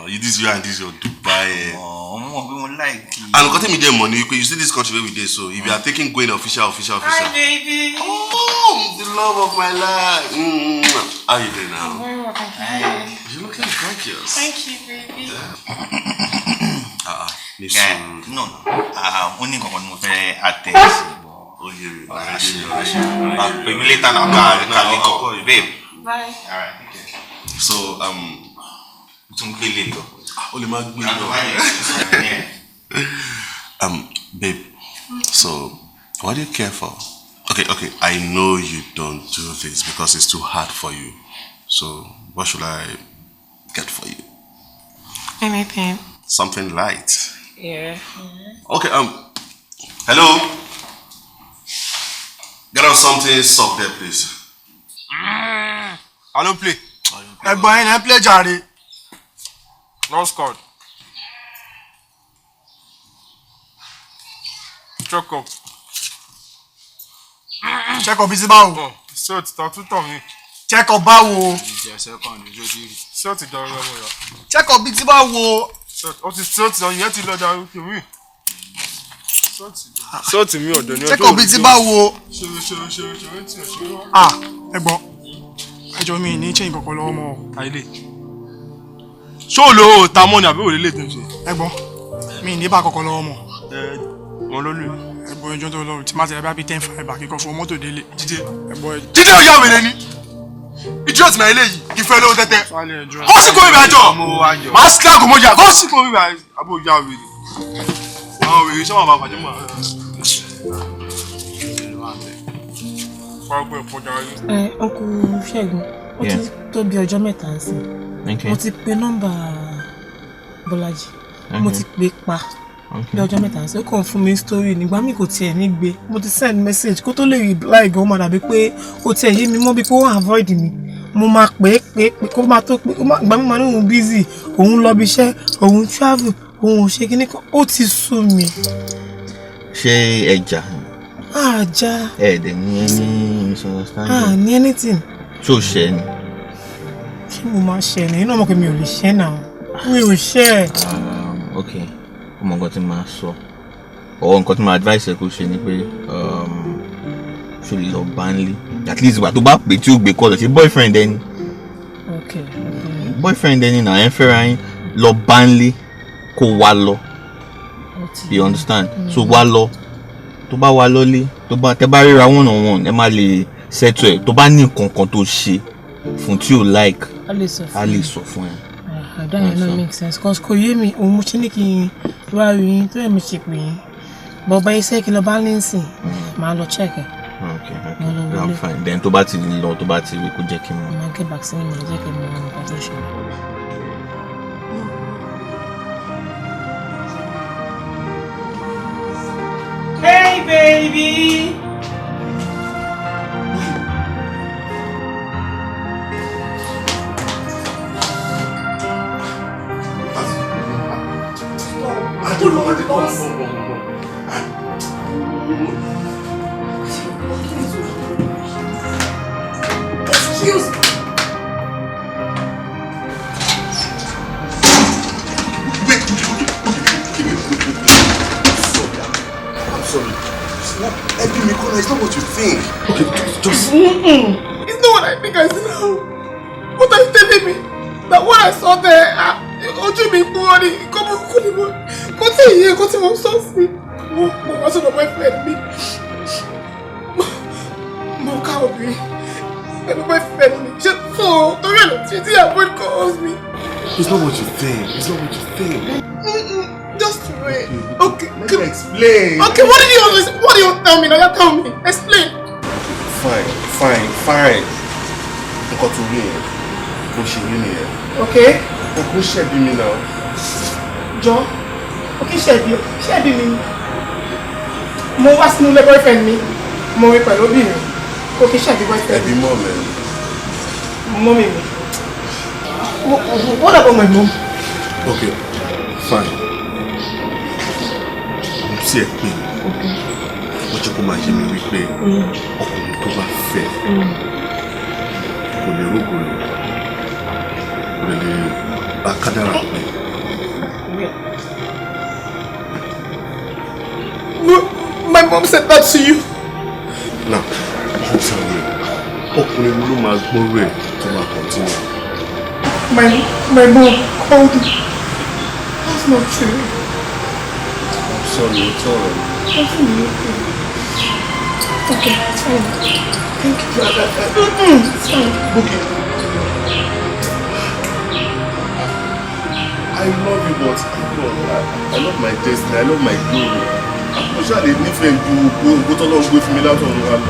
You this year and this your Dubai. We won't like it. And got me the money because you see this country where we did. So if you are taking going official. Hi, baby. Oh, the love of my life. How are you doing now? I'm very well, thank you. You're looking gorgeous. Thank you, baby. No. Only going to say attention. Oh, yeah. Maybe later now. Babe. Bye. All right. Okay. So babe. So what do you care for? Okay. I know you don't do this because it's too hard for you. So what should I get for you? Anything. Something light. Yeah. Okay. Hello? Get us something soft there, please. I don't play. I play Jari. No scored. Check up. Check up, is it bad? So it's not too tongue. Check up, bad. So it's done. Check up, is it bad? So it's on yet to load down. So to me, check up, is it bad? Ah, ẹ̀gbọ́n. Ẹjọ́ mi ní change kankan lọ́wọ́ mọ́ àìlè. Ṣó lo ta mọ́ ni àbí òlélè tó ń ṣe? Ẹ̀gbọ́n, mi ní bá kankan lọ́wọ́ mọ́. Mo ló lù. Ẹ̀gbọ́n ẹjọ́ tó lọ́rùn tí má ti rẹ̀ bá bí 10 fiber kíkọ́ fún mọ́tò délé. Jíjẹ́ ẹ̀gbọ́n ẹjọ́. Jíjẹ́ ò yá wèrè ni. Idiot náà eléyìí ìfẹ́ lówó tẹ́tẹ́. Kó sì kó mi bàjọ́. Màá sí káàkó mọ́jà. Kó sì kó mi bàjọ́. Àbò ìyá wèrè. Àwọn wèrè sọ́wọ́n bá bàjẹ́ mọ́. Uncle Ṣẹ́gun, ó ti tó bí ọjọ́ mẹ́ta ń sìn. Mo ti pe nọ́mbà Bọ́lájí. Mo ti pè pa bí ọjọ́ mẹ́ta ń sìn. Ó kàn fún mi story nígbà mi kò tiẹ̀ ní gbé. Mo ti send message kó tó lè reply gan máa dàbí pé ó tiẹ̀ yé mi mọ́ bí pé ó avoid mi. Mo máa pè kó máa tó pé ìgbà mi máa ní òun busy, òun lọ bí iṣẹ́, òun travel, òun ò ṣe kíní kan. Ó ti sú mi. Ṣé ẹja? Àjà. Ẹ̀ẹ́dẹ̀ ní any misunderstanding? Ní anything. Ṣé o ṣẹ́ ni? Ṣé mo máa ṣẹ́ ni? Inú ọmọ kò mi ò lè ṣẹ́ náà. Mi ò ṣẹ́. Ok, ọmọ nǹkan tí màá sọ. Or nǹkan tí màá advice ẹ kó ṣe ni pé ṣe lè lọ bá ń lé. At least ìgbà tó bá pè tí ó gbé kọ́ lọ ṣe boyfriend ẹni. Ok. Boyfriend ẹni náà ẹ ń fẹ́ra yín lọ bá ń lé kó wá lọ. You understand? So wá lọ. Tó bá wá lọ́lé, tẹ́ bá ríra one on one, ẹ má lè settle ẹ̀. Tó bá ní nǹkan kan tó ṣe fún tí o like, a lè sọ fún ẹ. That yẹn no make sense cause kò yé mi òun mo ṣe ní kí n wá rí yín tó yẹ mi ṣe pè yín. Bọ̀bá iṣẹ́ kí lọ bá ní sìn, màá lọ check ẹ̀. Okay, I'm fine. Then tó bá ti lọ, tó bá ti rí kó jẹ́ kí n mọ̀. Màá get back sí mi, màá jẹ́ kí n mọ̀ nǹkan tó ṣe. Hey, baby! Excuse me. It's not what you think. Okay, just... It's not what I think I see. What are you telling me? That what I saw there, ojú mi kúrò ní kó tí ìyẹn kó tí mo sọ sí. Mo wá sọ́dọ̀ boyfriend mi. Mo ká obìnrin. Ẹ̀mí boyfriend mi. Ṣé tó torí ẹ̀ lọ tí avoid calls me? It's not what you think. It's not what you think. Just wait. Okay. Let me explain. Okay, what do you tell me now? You tell me. Explain. Fine. Nǹkan tó rí yẹn, bó ṣe rí nìyẹn. Okay. Kò ṣẹ̀bi mi náà. Jọ, okay, ṣẹ̀bi mi. Mo wá sínú ilé boyfriend mi. Mo rí pẹ̀lú obìnrin. Okay, ṣẹ̀bi boyfriend mi. Ẹ̀bi mọ́ mi. Mommy mi. What about my mom? Okay, fine. Mo sì ẹ̀ pé wọ́n jẹ́ kó máa yé mi wípé ọkùnrin tó bá fẹ́ kò lè rógò lò kò lè bá kádàrà pé. My mom said that to you. Now, you tell me, ọkùnrin wo ló máa gbọ́rọ̀ ẹ̀ tó máa continue? My mom called me. That's not true. I'm sorry, it's alright. Okay, it's fine. Thank you for that. It's fine. Okay. I love you, but I love my destiny. I love my glory. I'm sure they different you go to long with me that one. Come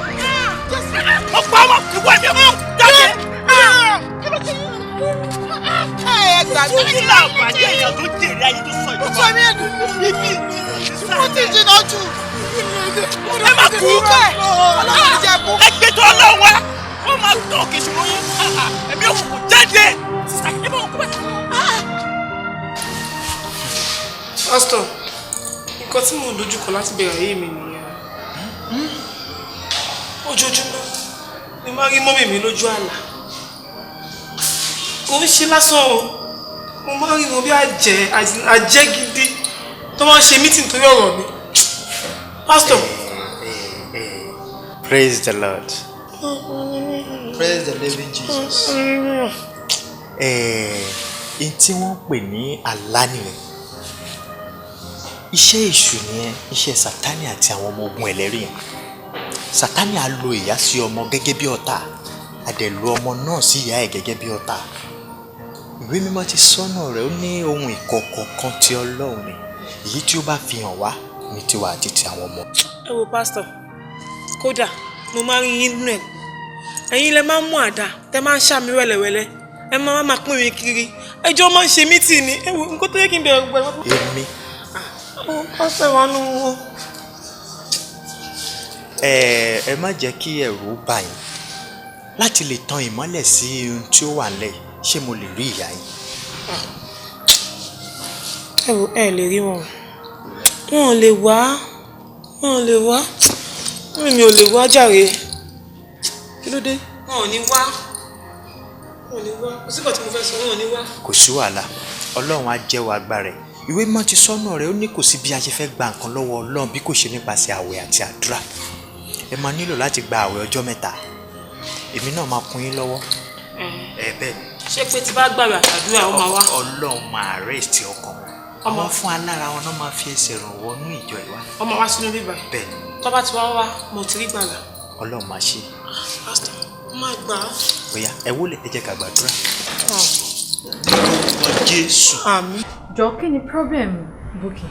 on! wá ní mọ́ jáde. Ẹ gbàgbé kí láǹfààní èèyàn tó jèrè ayé tó sọ ìjọba. Ó sọ mí ẹ̀dùn ibi mo ti jìnnà jù. Ẹ má kú kẹ́ ọlọ́run jẹ kú. Ẹgbẹ́ tó ọlọ́run wá wọ́n máa tọ́ òkè ṣùgbọ́n yẹn ẹ̀mí òkùnkùn jáde. Sísá ẹ bá wọn kú bẹ́ẹ̀. Pastor, nǹkan tí mo dojú kọ láti bẹ̀rẹ̀ ayé mi nìyẹn. Ojoojúmọ́ ni máa rí mọ́mì mi lójú àlá. Kò ń ṣe lásán o, mo máa rí wọn bí àjẹ́ gidi tó máa ń ṣe mítìn torí ọ̀rọ̀ mi. Pastor. Praise the Lord. Praise the living Jesus. In tí wọ́n pè ní àlá nìyẹn. Iṣẹ́ èṣù nìyẹn, iṣẹ́ Sátánì àti àwọn ọmọ ogun ẹlẹ́rìí yẹn. Sátánì á lo ìyá sí ọmọ gẹ́gẹ́ bí ọ̀tá, á dẹ̀ lo ọmọ náà sí ìyá ẹ̀ gẹ́gẹ́ bí ọ̀tá. Ìwé mímọ́ ti sọ́nà rẹ̀ ó ní ohun ìkọ̀kọ̀ kan tí Ọlọ́run ni, èyí tí ó bá fi hàn wá ní tiwa àti ti àwọn ọmọ. Ẹ wo Pastor, kódà mo máa rí yín nínú ẹ̀. Ẹ̀yin lẹ máa ń mú àdá, tẹ máa ń ṣàmì wẹ́lẹ́wẹ́lẹ́, ẹ máa pín mi kiri. Ẹjọ́ máa ń ṣe mítì ni, ẹ wo nǹkan tó yẹ kí n bẹ̀rẹ̀ gbẹ̀rẹ̀. Èmi. Pastor wa nù wọ́n. Ẹ má jẹ́ kí ẹ̀rù bà yín láti lè tan ìmọ́lẹ̀ sí ohun tí ó wà nílẹ̀. Ṣé mo lè rí ìyá yín? Ẹ lè rí wọn. Wọn ò lè wá. Mi ò lè wá jàre. Kí ló dé? Wọn ò ní wá. Kò sí nǹkan tí mo fẹ́ sọ, wọn ò ní wá. Kò sí wàhálà. Ọlọ́run á jẹ́wọ́ agbára ẹ̀. Ìwé mímọ́ ti sọ́nà rẹ̀ ó ní kò sí bí a ṣe fẹ́ gba nǹkan lọ́wọ́ Ọlọ́run bí kò ṣe nípasẹ̀ àwẹ̀ àti àdúrà. Ẹ máa nílò láti gba àwẹ̀ ọjọ́ 3. Èmi náà máa kún yín lọ́wọ́. Bẹ́ẹ̀ ni. Ṣé pé tí bá gbàgbé àtàdúrà ó máa wá? Ọlọ́run máa rest ọkàn wọn. Àwọn fún alára wọn náà máa fi ẹsẹ̀ ràn wọnú ìjọ ìwà. Ọmọ wa sínú bíbá. Bẹ́ẹ̀ ni. Tó bá ti wá mo ti rí gbàgbà. Ọlọ́run máa ṣe. Pastor, má gbà á. Bóyá ẹ wólẹ̀ ẹ jẹ́ ká gbàdúrà. Jésù. Àmín. Jọ kí ni problem Bukky?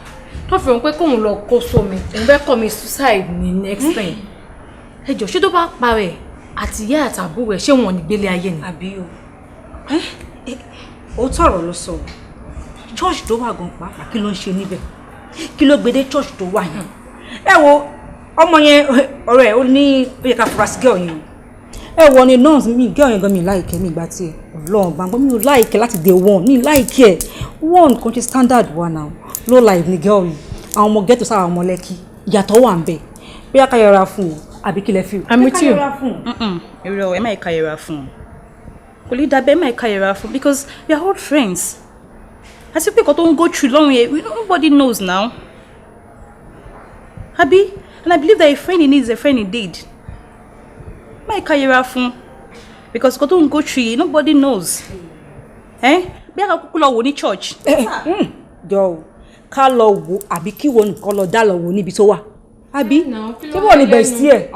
Tó fi hàn pé kóun lọ kó sómi, òun fẹ́ commit suicide ní next time. Ẹ jọ ṣé tó bá parẹ́ àti ìyá àtàbúrò ẹ̀ ṣé wọn ní gbélé ayé ni? Àbí o. Ó tọrọ ló sọ. Church tó wà gan pàápàá kí ló ń ṣe níbẹ̀? Kí ló gbé dé church tó wà yẹn? Ẹ wo ọmọ yẹn ọ̀rẹ́ ẹ̀ ó ní ó yẹ ká fura sí girl yẹn. Ẹ wo ni nurse mi girl yẹn gan mi láìkẹ́ mi ìgbà tí Ọlọ́run gbàgbọ́ mi ò láìkẹ́ láti day one mi láìkẹ́ one kan ṣe standard wa now low life ni girl yìí àwọn ọmọ ghetto sára ọmọ Lẹ́kì ìyàtọ̀ wà ń bẹ̀ bóyá ká yẹra fún un àbí kí lẹ fi. I'm with you. Èrò ẹ̀ máa ká yẹra fún un kò lè dàbẹ́ máa ká yẹra fún because we are old friends àti pé nǹkan tó ń go through lọ́rùn yẹn nobody knows now àbí and I believe that a friend in need is a friend indeed máa ká yẹra fún because nǹkan tó ń go through yẹn nobody knows bí a kà kúkú lọ wò ní church. Jọ ká lọ wò àbí kí wọn nìkan lọ dá lọ wò níbi tó wà àbí ṣé bọ́ọ̀ ni bestie ẹ̀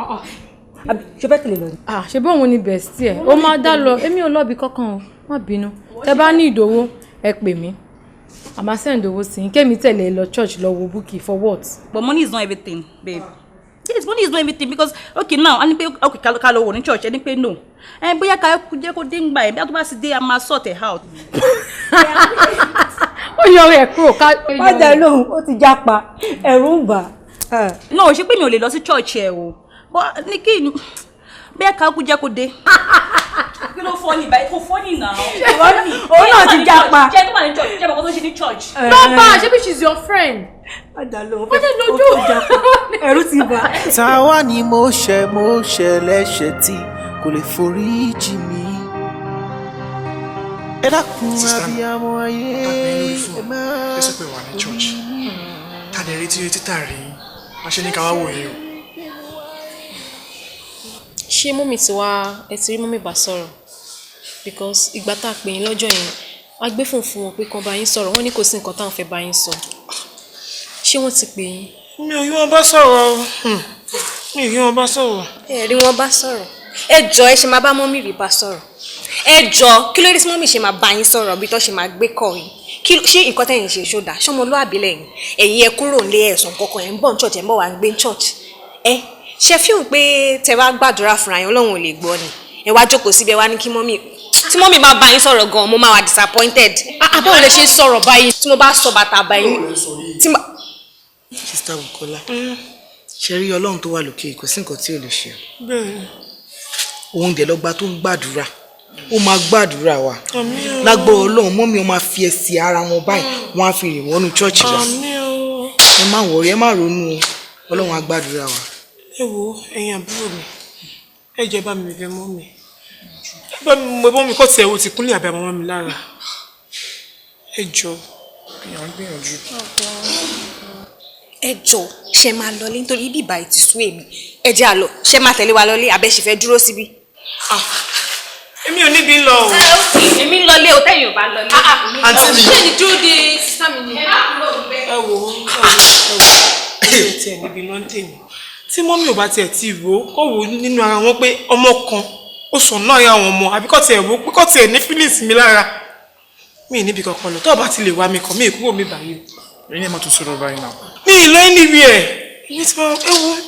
àbí ṣe fẹ́ tẹ̀lé lọ ni. Ṣé bọ́ọ̀ ni bestie ẹ̀ ó máa dá lọ èmi ò lọ́ọ̀bì kankan o má bínú tẹ bá ní ìdòwò ẹ pè mí àmà send owó sí i kémi tẹ̀lé lọ church lọ wo Bukky for what. But money is not everything babe. Yes, money is not everything because okay now a ní pé okay ká lọ wò ní church ẹ ní pé no bóyá ká jẹ́ kó dé ń gbà ẹ̀ bí a tó bá sì dé a máa sort it out. Ó yọrí ẹ̀ kúrò ká. Má dá lóhùn ó ti jápa ẹ̀rù ń bà. No ṣé pé mi ò lè lọ sí church ẹ o but ní kí bóyá ká kú jẹ́ kó dé. Kí ló fọ́ ní ìbáyìí kò fọ́ ní ìnáwó. Òun náà ti jápa. Jẹ́ tó wà ní church jẹ́ bàbá tó ṣe ní church. Lọ́ba ṣé bí she's your friend. Má dá lóhùn ó ti jápa ẹ̀rù ti bà. Táwa ni mo ṣẹ̀ lẹ́ṣẹ̀ tí kò lè forí jì mí. Ẹ dákun abiyamọ ayé ẹ máa. Ẹ sọ pé wà ní church. Tàdé retí tàrí. A ṣe ní ká wá wò yín o. Ṣé mọ́mì ti wá ẹ ti rí mọ́mì bá sọ̀rọ̀? Because ìgbà tá a pè yín lọ́jọ́ yẹn, a gbé fún wọn pé kán bá yín sọ̀rọ̀, wọ́n ní kò sí nǹkan táwọn fẹ́ bá yín sọ. Ṣé wọ́n ti pè yín? Mi ò rí wọn bá sọ̀rọ̀. Mi ò rí wọn bá sọ̀rọ̀. Ẹ rí wọn bá sọ̀rọ̀. Ẹ jọ̀ọ́ ẹ ṣe máa bá mọ́mì rí bá sọ̀rọ̀. Ẹ jọ̀ọ́ kí ló dé tí mọ́mì ṣe máa bá yín sọ̀rọ̀ bí tó ṣe máa gbé kọ́ yín. Ṣé nǹkan tẹ́yìn ṣe ṣódà? Ṣọmọlúàbí lẹ́yìn. Ẹ̀yin ẹ kúrò nílé ẹ̀sùn kankan ẹ̀ ń bọ̀ ní church ẹ̀ ń bọ̀ wá ń gbé ní church. Ṣe fíhùn pé tẹ wá gbàdúrà fúnra yín Ọlọ́run ò lè gbọ́ ni. ẹ wá jókòó síbẹ̀ wá ní kí mọ́mì tí mọ́mì bá bá yín sọ̀rọ̀ gan mo máa wà disappointed. Báwo lẹ ṣe sọ̀rọ̀ báyìí? Tí mo bá sọ bàtà báyìí. Sister Bukola, ṣe rí Ọlọ́run tó wà lókè kò sí nǹkan tí ò lè ṣe. Bẹ́ẹ̀. Òun dẹ̀ lọ́gba tó ń gbàdúrà. Ó máa gbàdúrà wa. Lágbára Ọlọ́run mọ́mì ó máa fi ẹsẹ̀ ara wọn báyìí wọ́n á fi rìn wọnú church wa. Ẹ má wọrí, ẹ má ronú o. Ọlọ́run á gbàdúrà wa. Ẹ wo ẹ̀yin àbúrò mi, ẹ jẹ́ bá mi bẹ̀ mọ́mì. Ẹ bá mi mọ̀ mọ́mì kọ́ tiẹ̀ wo ti kúnlẹ̀ àbí àmọ́ mi lára. Ẹ jọ̀ọ́. Gbìyànjú. Ẹ jọ̀ọ́ ṣe máa lọlé nítorí bíbá ìtì sú èmi. Ẹ jẹ́ àlọ́ ṣe máa tẹ̀lé wa lọlé àbẹ́ ṣe fẹ́ dúró síbí. Èmi ò níbi ń lọ o. Èmi ń lọlé o tẹ́yìn ò bá lọlé. Àǹtí mi. Ṣé ni dúró de sísá mi ni? Ẹ wo ẹ tiẹ̀ níbi ló ń tèmi. Tí mọ́mì ò bá tiẹ̀ ti rò ó kó wò nínú ara wọn pé ọmọ kan ó sùn náà ya àwọn ọmọ àbí kò tiẹ̀ rò ó pé kò tiẹ̀ ní feelings mi lára. Mi ì níbi kankan lọ tó o bá ti lè wá mi kàn mí kúrò mi báyìí. Ẹ̀yin ẹ̀ máa tún sọ̀rọ̀ báyìí náà. Mi ì lọ anywhere. Iye tí mo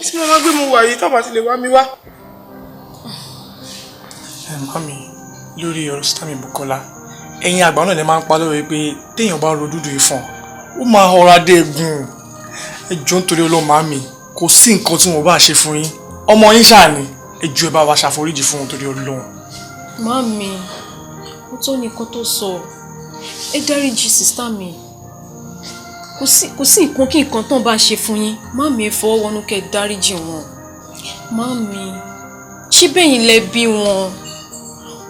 tí mo máa gbé mo wà yìí tó o bá ti lè wá mi wá. Mami, lórí ọ̀rọ̀ Sister Bukola, ẹ̀yin àgbà náà lè máa ń pa lórí pé téèyàn bá ro dúdú ìfọ̀n, ó máa họra dé egun. Ẹ jọ̀ọ́ nítorí Ọlọ́run màmí, kò sí nǹkan tí mo bá ṣe fún yín. Ọmọ yín ṣáà ni, ẹ jọ̀ọ́ ẹ bá wa ṣàforíjì fún wọn torí Ọlọ́run. Mami, ó tó nìkan tó sọ. Ẹ dáríjì sísá mi. Kò sí nǹkan kí nǹkan tán bá ṣe fún yín. Mami ẹ fọwọ́ wọnú kẹ́ dáríjì wọn. Mami, ṣé bẹ́yìn lẹ bí wọn?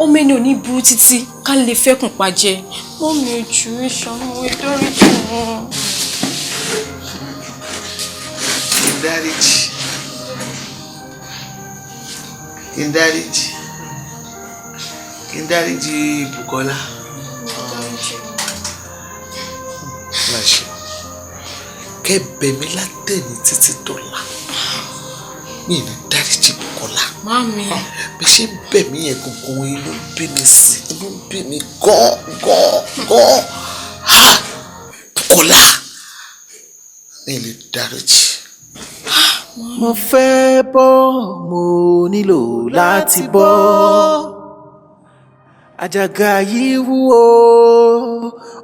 Ọmọ ẹni ò ní burú títí ká lè fẹ́kùn pàjẹ́. Mami ojú ìṣàánú ẹ dáríjì wọn. Kí n dáríjì Bukola. Láṣẹ. Kẹ́ bẹ̀ mí látẹ̀ni títí dọ̀la. Mi ní dáríjì Bukola. Mami. Bí ṣe ń bẹ̀ mí yẹn gbogbo inú bí mi sí, inú bí mi gan. Bukola. Mi ní dáríjì. Mo fẹ́ bọ́, mo nílò láti bọ́. Àjàgà yìí wúwo,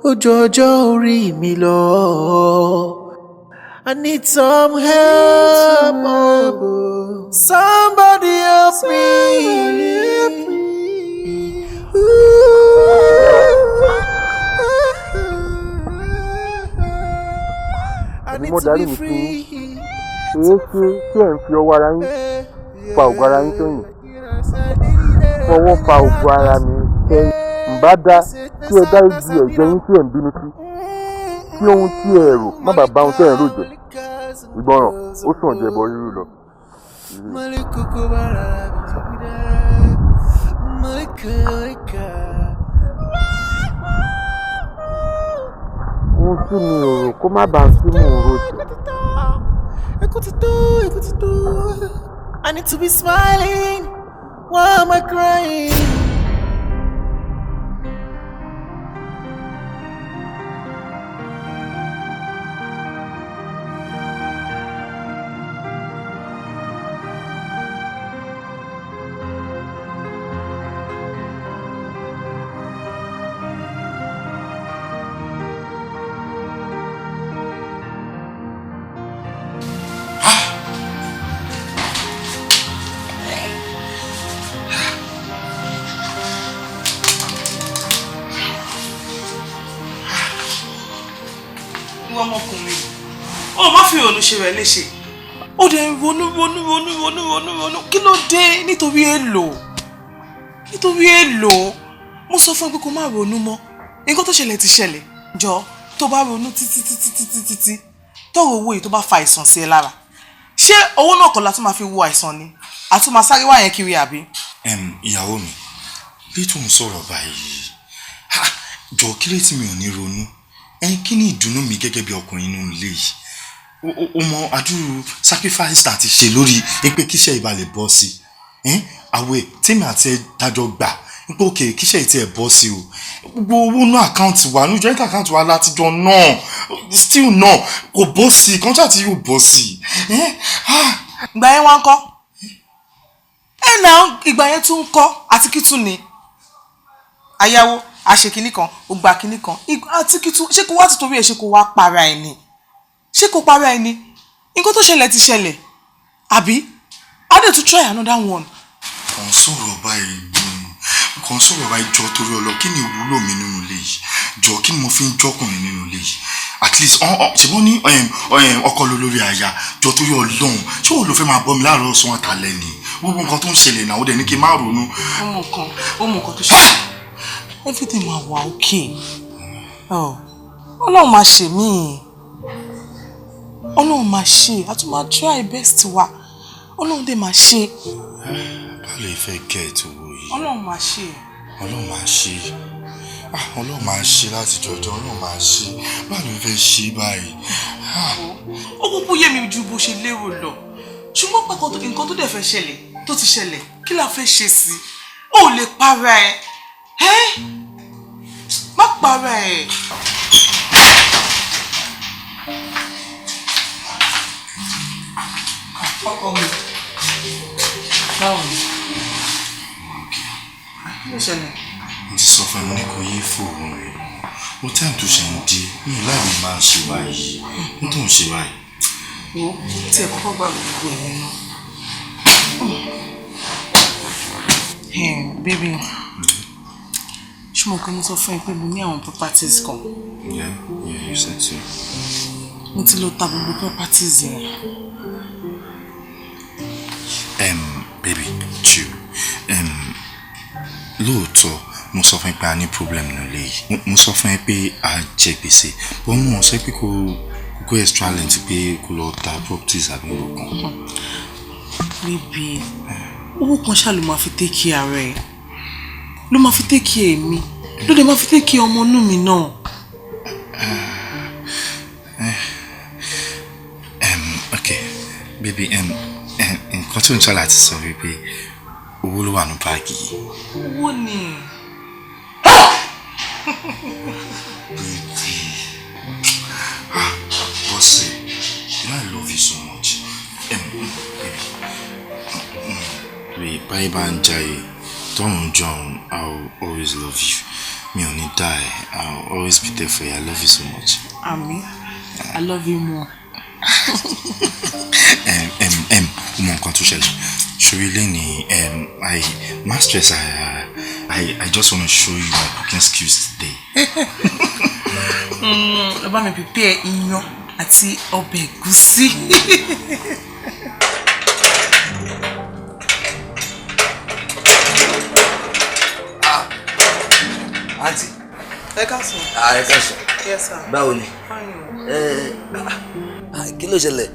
ó jọjọ́ orí mi lọ. I need some help. Somebody help me. I need to be free. Èyí ṣe tí ẹ̀ ń fi ọwọ́ ara yín fa ògùn ara yín sẹ́yìn. Fọwọ́ fa ògùn ara mi sẹ́yìn. Ǹbá dá kí ẹ dá ibi ẹ̀jẹ̀ yín tí ẹ̀ ń bínú sí. Kí ohun tí ẹ rò má bàa bá ohun tí ẹ̀ ń rò jẹ́. Ìgbọràn ó sàn jẹ ẹbọ rírú lọ. Ohun tí mi ò rò kó má bàa sí mò ń rò jẹ́. I need to be smiling. Why am I crying? Ọmọkùnrin ó má fi ìrònú ṣe rẹ̀ léṣe ó dẹ̀ ń ronú kí ló dé nítorí èlò mo sọ fún ẹ pé kó má ronú mọ́ nǹkan tó ṣẹlẹ̀ ti ṣẹlẹ̀ jọ tó bá ronú títí tọrọ owó yìí tó bá fa àìsàn sí ẹ lára ṣé owó náà kọ́ la tún máa fi wo àìsàn ni àtún máa sáré wá yẹn kiri àbí. ìyàwó mi bí tó ń sọ̀rọ̀ báyìí jọ kí lè tí mi ò ní ronú kí ni ìdùnnú mi gẹ́gẹ́ bí ọkùnrin inú ilé yìí o mọ àdúrú sacrifice tá a ti ṣe lórí pé kíṣẹ́ ìbálẹ̀ bọ́ sí àwẹ̀ tèmi àti ẹ dájọ́ gbà pé òkè kíṣẹ́ ìtì ẹ̀ bọ́ sí o gbogbo owó náà àkáǹtì wa ní joint account wa látijọ́ náà still náà kò bọ́ sí i contract yóò bọ́ sí i. ìgbà yẹn wá ń kọ́ now ìgbà yẹn tún kọ́ àti kí tún ni ayáwó àṣekínní kan ògbà kínní kan àti kí tún ṣé kó wá títorí ẹ̀ ṣé kó wá para ẹ̀ ni ṣé kó para ẹ̀ ni nǹkan tó ṣẹlẹ̀ ti ṣẹlẹ̀ àbí how did you try another one. kàn sọ̀rọ̀ báyìí jọ torí ọlọ kí ni ìwúlò mi nínú ilé yìí jọ kí ni mo fi ń jọkùnrin nínú ilé yìí at least ṣùgbọ́n ní ọkọ lólórí aya jọ torí Ọlọ́run ṣé òun ló fẹ́ máa bọ́ mi láàárọ̀ ọ̀sán àtàlẹ́ ni gbogbo nǹkan tó ń ṣẹlẹ̀ náà ó dẹ̀ ní kí n má ronú. ó mọ nǹkan tó ṣẹlẹ̀ everything máa wà okay Ọlọ́run máa ṣe mí Ọlọ́run máa ṣe a tún máa try best wa Ọlọ́run dẹ̀ máa ṣe. báwo lè fẹ́ get owó yìí. Ọlọ́run máa ṣe. Ọlọ́run máa ṣe. Ọlọ́run máa ṣe láti jọjọ Ọlọ́run máa ṣe báwo ló fẹ́ ṣe báyìí. ó kúkú yé mi ju bó ṣe lérò lọ ṣùgbọ́n pàkó nǹkan tó dẹ̀ fẹ́ ṣẹlẹ̀ tó ti ṣẹlẹ̀ kí la fẹ́ ṣe sí i ó lè para ẹ̀ má para ẹ̀. ọkọ mi báwo ni kí ló ṣẹlẹ̀. mo ti sọ fún ẹ mo ní kò yé fóònù rẹ mo time tó ṣe ń di mi ò láì máa ń ṣe báyìí n tó ń ṣe báyìí. wo tí ẹ kọ́kọ́ gbà gbogbo ẹ̀yìn náà. Baby ṣùgbọ́n kí mo sọ fún ẹ pé mo ní àwọn properties kan. Yeah, you said so. mo ti lọ ta gbogbo properties yẹn. Baby Ju lóòótọ́ mo sọ fún ẹ pé a ní problem nílé yìí mo sọ fún ẹ pé a jẹ gbèsè bọ́n mo sọ pé kò go extra length pé kò lọ ta properties àbí nǹkan. Baby owó kan ṣáà ló máa fi take care rẹ ló máa fi take care mi ló dé máa fi take care ọmọ inú mi náà. Okay baby nǹkan tó ń sọ láti sọ wípé owó ló wà ní báàgì yìí. owó ni. Bossy, you know I love you so much. Baby, bye bye Jai. Don't John, I'll always love you. Me only die. I'll always be there for you. I love you so much. Ami, I love you more. My stress, I just want to show you my cooking skills today. About me prepare iyán àti ọbẹ̀ ẹ̀gúsí. Auntie. Ẹ káàsán. Ẹ káàsán. Yes sir. Báwo ni? Kí ló ṣẹlẹ̀?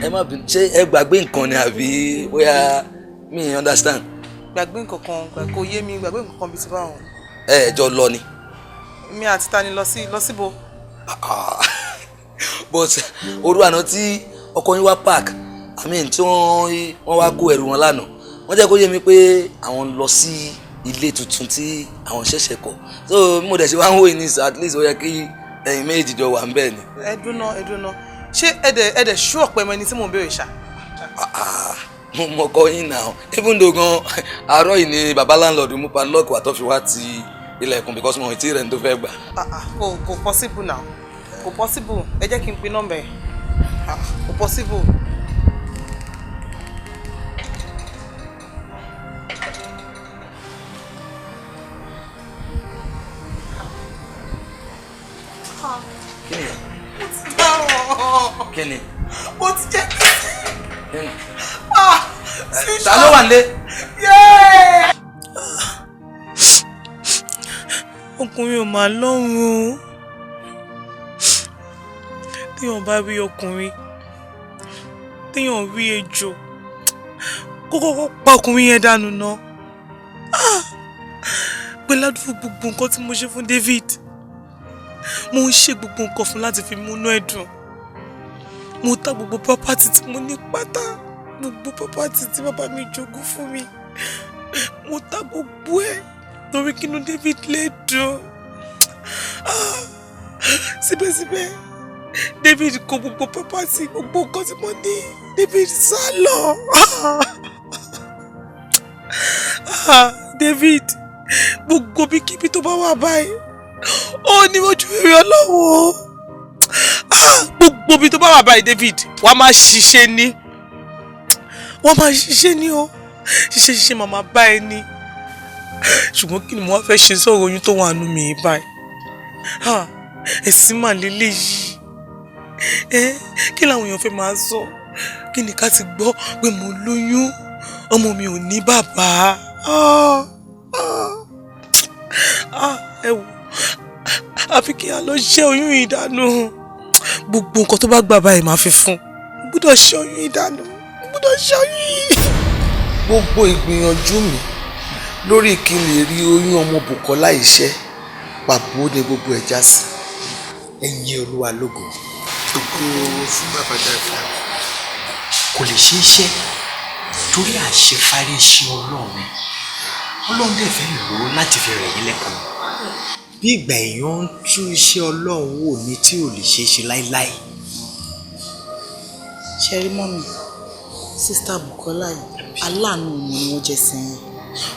Ẹ má bínú, ṣé ẹ gbàgbé nǹkan ni àbí bóyá mi understand? Gbàgbé nǹkan kan, kò yé mi, gbàgbé nǹkan kan bí ti báwọn. Ẹ jọ lọ ni. Mi àti Tani lọ síbo. But òru àná tí ọkọ yín wá park, I mean tí wọ́n wá kó ẹrù wọn lánàá. Wọ́n jẹ́ kó yé mi pé àwọn lọ sí ilé tuntun tí àwọn ṣẹ̀ṣẹ̀ kọ́. So mo dẹ̀ ṣe wá ń wò ní at least ó yẹ kí ẹ̀yin méjì jọ wà ń bẹ̀ ni. Ẹ dúná. Ṣé ẹ̀dẹ̀ ṣú ọ̀pẹ ẹmọ ẹni tí mò ń béèrè ṣá? Mo mọ̀kọ yín náà. Even though gan àárọ̀ yìí ni bàbá landlord mú padlock wà tó fi wá ti ilẹ̀kùn because mo ti rẹ̀ ń tó fẹ́ gbà. Kò possible now. Kò possible. Ẹ jẹ́ kí n pe nọ́mbà ẹ̀. Kò possible. Kí ni? Ó ti jẹ́ kí ni? Ta ló wà nílé? Ọkùnrin ò máa lọ́rùn o. Téèyàn bá rí ọkùnrin, téèyàn rí ejò, kó kọ́kọ́ pa ọkùnrin yẹn dànù náà. Pé ládùúgbò gbogbo nǹkan tí mo ṣe fún David, mo ń ṣe gbogbo nǹkan fún láti fi múnú ẹ̀ dùn. Mo ta gbogbo property tí mo ní pátá, gbogbo property tí bàbá mi jogún fún mi. Mo ta gbogbo ẹ̀ torí kí inú David lè dùn. Síbẹ̀síbẹ̀, David kó gbogbo property, gbogbo nǹkan tí mo ní. David sá lọ. David, gbogbo bíkíbi tó bá wà báyìí ó ní ojú rere Ọlọ́run. Gbogbo bí tó bá wà báyìí David, wàá máa ṣiṣẹ́ ní o. Ṣiṣẹ́ màmá báyìí ni. Ṣùgbọ́n kí ni mo wá fẹ́ ṣe sọ̀rọ̀ oyún tó wà nínú mi báyìí? Ẹ̀sìn mà lélẹ̀ yìí. Kí làwọn èèyàn fẹ́ máa sọ? Kí ni ká ti gbọ́ pé mo lóyún, ọmọ mi ò ní bàbá? Ẹ wò, àfi kí a lọ ṣe oyún ìdánù. Gbogbo nǹkan tó bá gbà báyìí máa fi fún. Gbọ́dọ̀ ṣe oyún ìdánù. Gbọ́dọ̀ ṣe oyún yìí. Gbogbo ìgbìyànjú mi lórí kí n lè rí oyún ọmọ Bùkọ́lá iṣẹ́ pàbó ni gbogbo ẹja sí. Ẹ̀yin Olúwa lógo. Ògo fún bàbá dáadáa. Kò lè ṣe iṣẹ́ torí àṣefárí iṣẹ́ Ọlọ́run dẹ̀ fẹ́ lò ó láti fi rẹ̀ yín lẹ́kọ̀ọ́. Bí ìgbà èèyàn ń tú iṣẹ́ Ọlọ́run wò ní tí ò lè ṣe é ṣe láíláí. Ṣẹ́rí mọ́mì, sísítà Bùkọ́lá yìí, aláàánú mi ni wọ́n jẹ́ sẹ́yìn.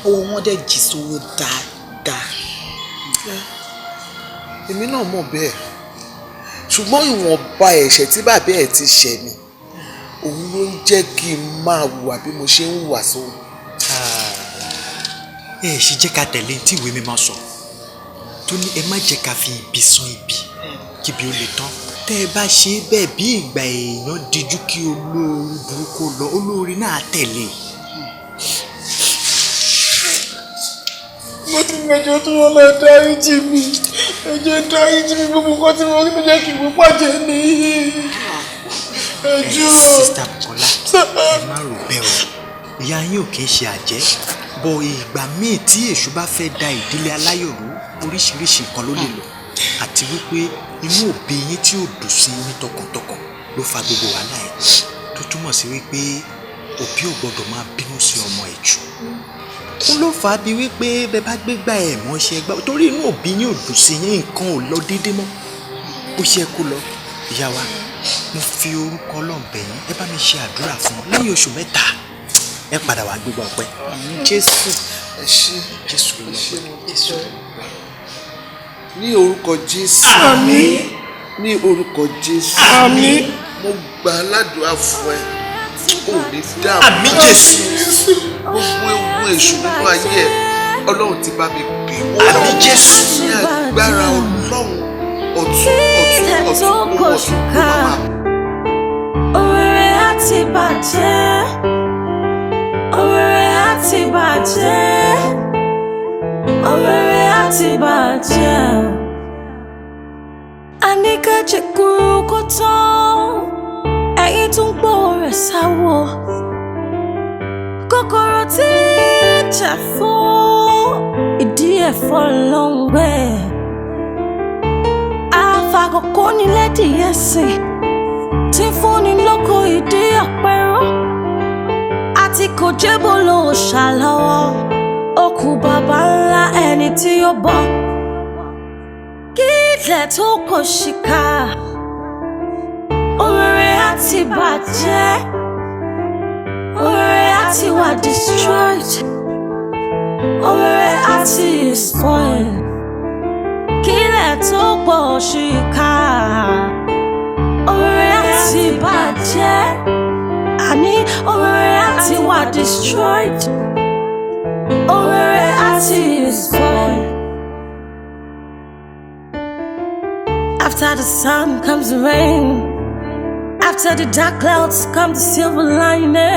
Owó wọn dẹ̀ jì sówó dáadáa. Èmi náà mọ̀ bẹ́ẹ̀. Ṣùgbọ́n ìwọ̀nba ẹ̀ṣẹ̀ tí bàbá ẹ̀ ti ṣẹ̀ mi, òun ló ń jẹ́ kí n máa hùwà bí mo ṣe ń hùwà sóhun. Ẹ ṣe jẹ́ ká tẹ̀lé tí ìwé mímọ́ sọ tó ní ẹ má jẹ́ ká fi ibi san ibi kíbi ó lè tán. Tẹ́ ẹ bá ṣe bẹ́ẹ̀ bí ìgbà èèyàn díjú kí olórí burúkú lọ, olórí náà tẹ̀lé. Mo ti mẹjọ tó wọn lọ dáríjì mi. Ẹjọ́ dáríjì mi, gbogbo nǹkan tí mo rí ló jẹ́ kí n pàjẹ́ ní. Ẹjọ́. Sísítà Bùkọ́lá, ẹ má rò bẹ́ẹ̀ o. Ìyá yín ò kì í ṣe àjẹ́. Bọ̀ ìgbà míì tí èṣù bá fẹ́ da ìdílé aláyọ̀ rú, oríṣiríṣi nǹkan ló lè lọ. Àti wípé inú òbí yín tí ò dùn sí yín tọkàntọkàn ló fa gbogbo wàhálà ẹ̀. Tó túmọ̀ sí wípé òbí ò gbọdọ̀ máa bínú sí ọmọ ẹ̀ jù. Ó ló fà á bí wípé bẹ bá gbégbá ẹ̀ mọ́ ṣe gbá torí inú òbí yín ò dùn sí yín, nǹkan ò lọ déédé mọ́. Ó ṣe kó lọ. Ìyá wa, mo fi orúkọ Ọlọ́run bẹ̀ yín, ẹ bá mi ṣe àdúrà fún wọn lẹ́yìn oṣù 3 ẹ padà wá gbégbá ọpẹ́. Jésù, ẹ ṣé. Jésù ló lọ pẹ́. Jésù. Ní orúkọ Jésù. Àmín. Ní orúkọ Jésù. Àmín. Mo gbà aládùúrà fún ẹ. Ò ní dààmú. Àmín Jésù. Gbogbo ewu èṣù nínú ayé ẹ, Ọlọ́run ti bá mi bì wọ́n. Àmín Jésù. Ní agbára Ọlọ́run ọ̀tún máa. Òrèrè àti bàjẹ́, òrèrè àti bàjẹ́, òrèrè àti bàjẹ́. Àníkàjẹ́ kúrú kó tán, ẹ̀yin tún gbọ́ rẹ̀ sáwọ́. Kòkòrò tí jà fún ìdí ẹ̀fọ́ lọ́ngbẹ́. Àfàkókò nílẹ̀ díẹ̀ sí tí fúnni lóko ìdí àpẹrọ. Àti kò jẹ́bọ̀ ló ṣàlọ́wọ́, òkú bàbá ńlá ẹni tí ó bọ̀. Kí ilẹ̀ tó kò ṣìkà, òrèrè àti bàjẹ́, òrèrè àti wà destroyed, òrèrè àti spoil. Kí ilẹ̀ tó kò ṣìkà, òrèrè àti bàjẹ́, àní òrèrè àti wà destroyed, òrèrè àti spoil. After the sun comes the rain, after the dark clouds come the silver lining.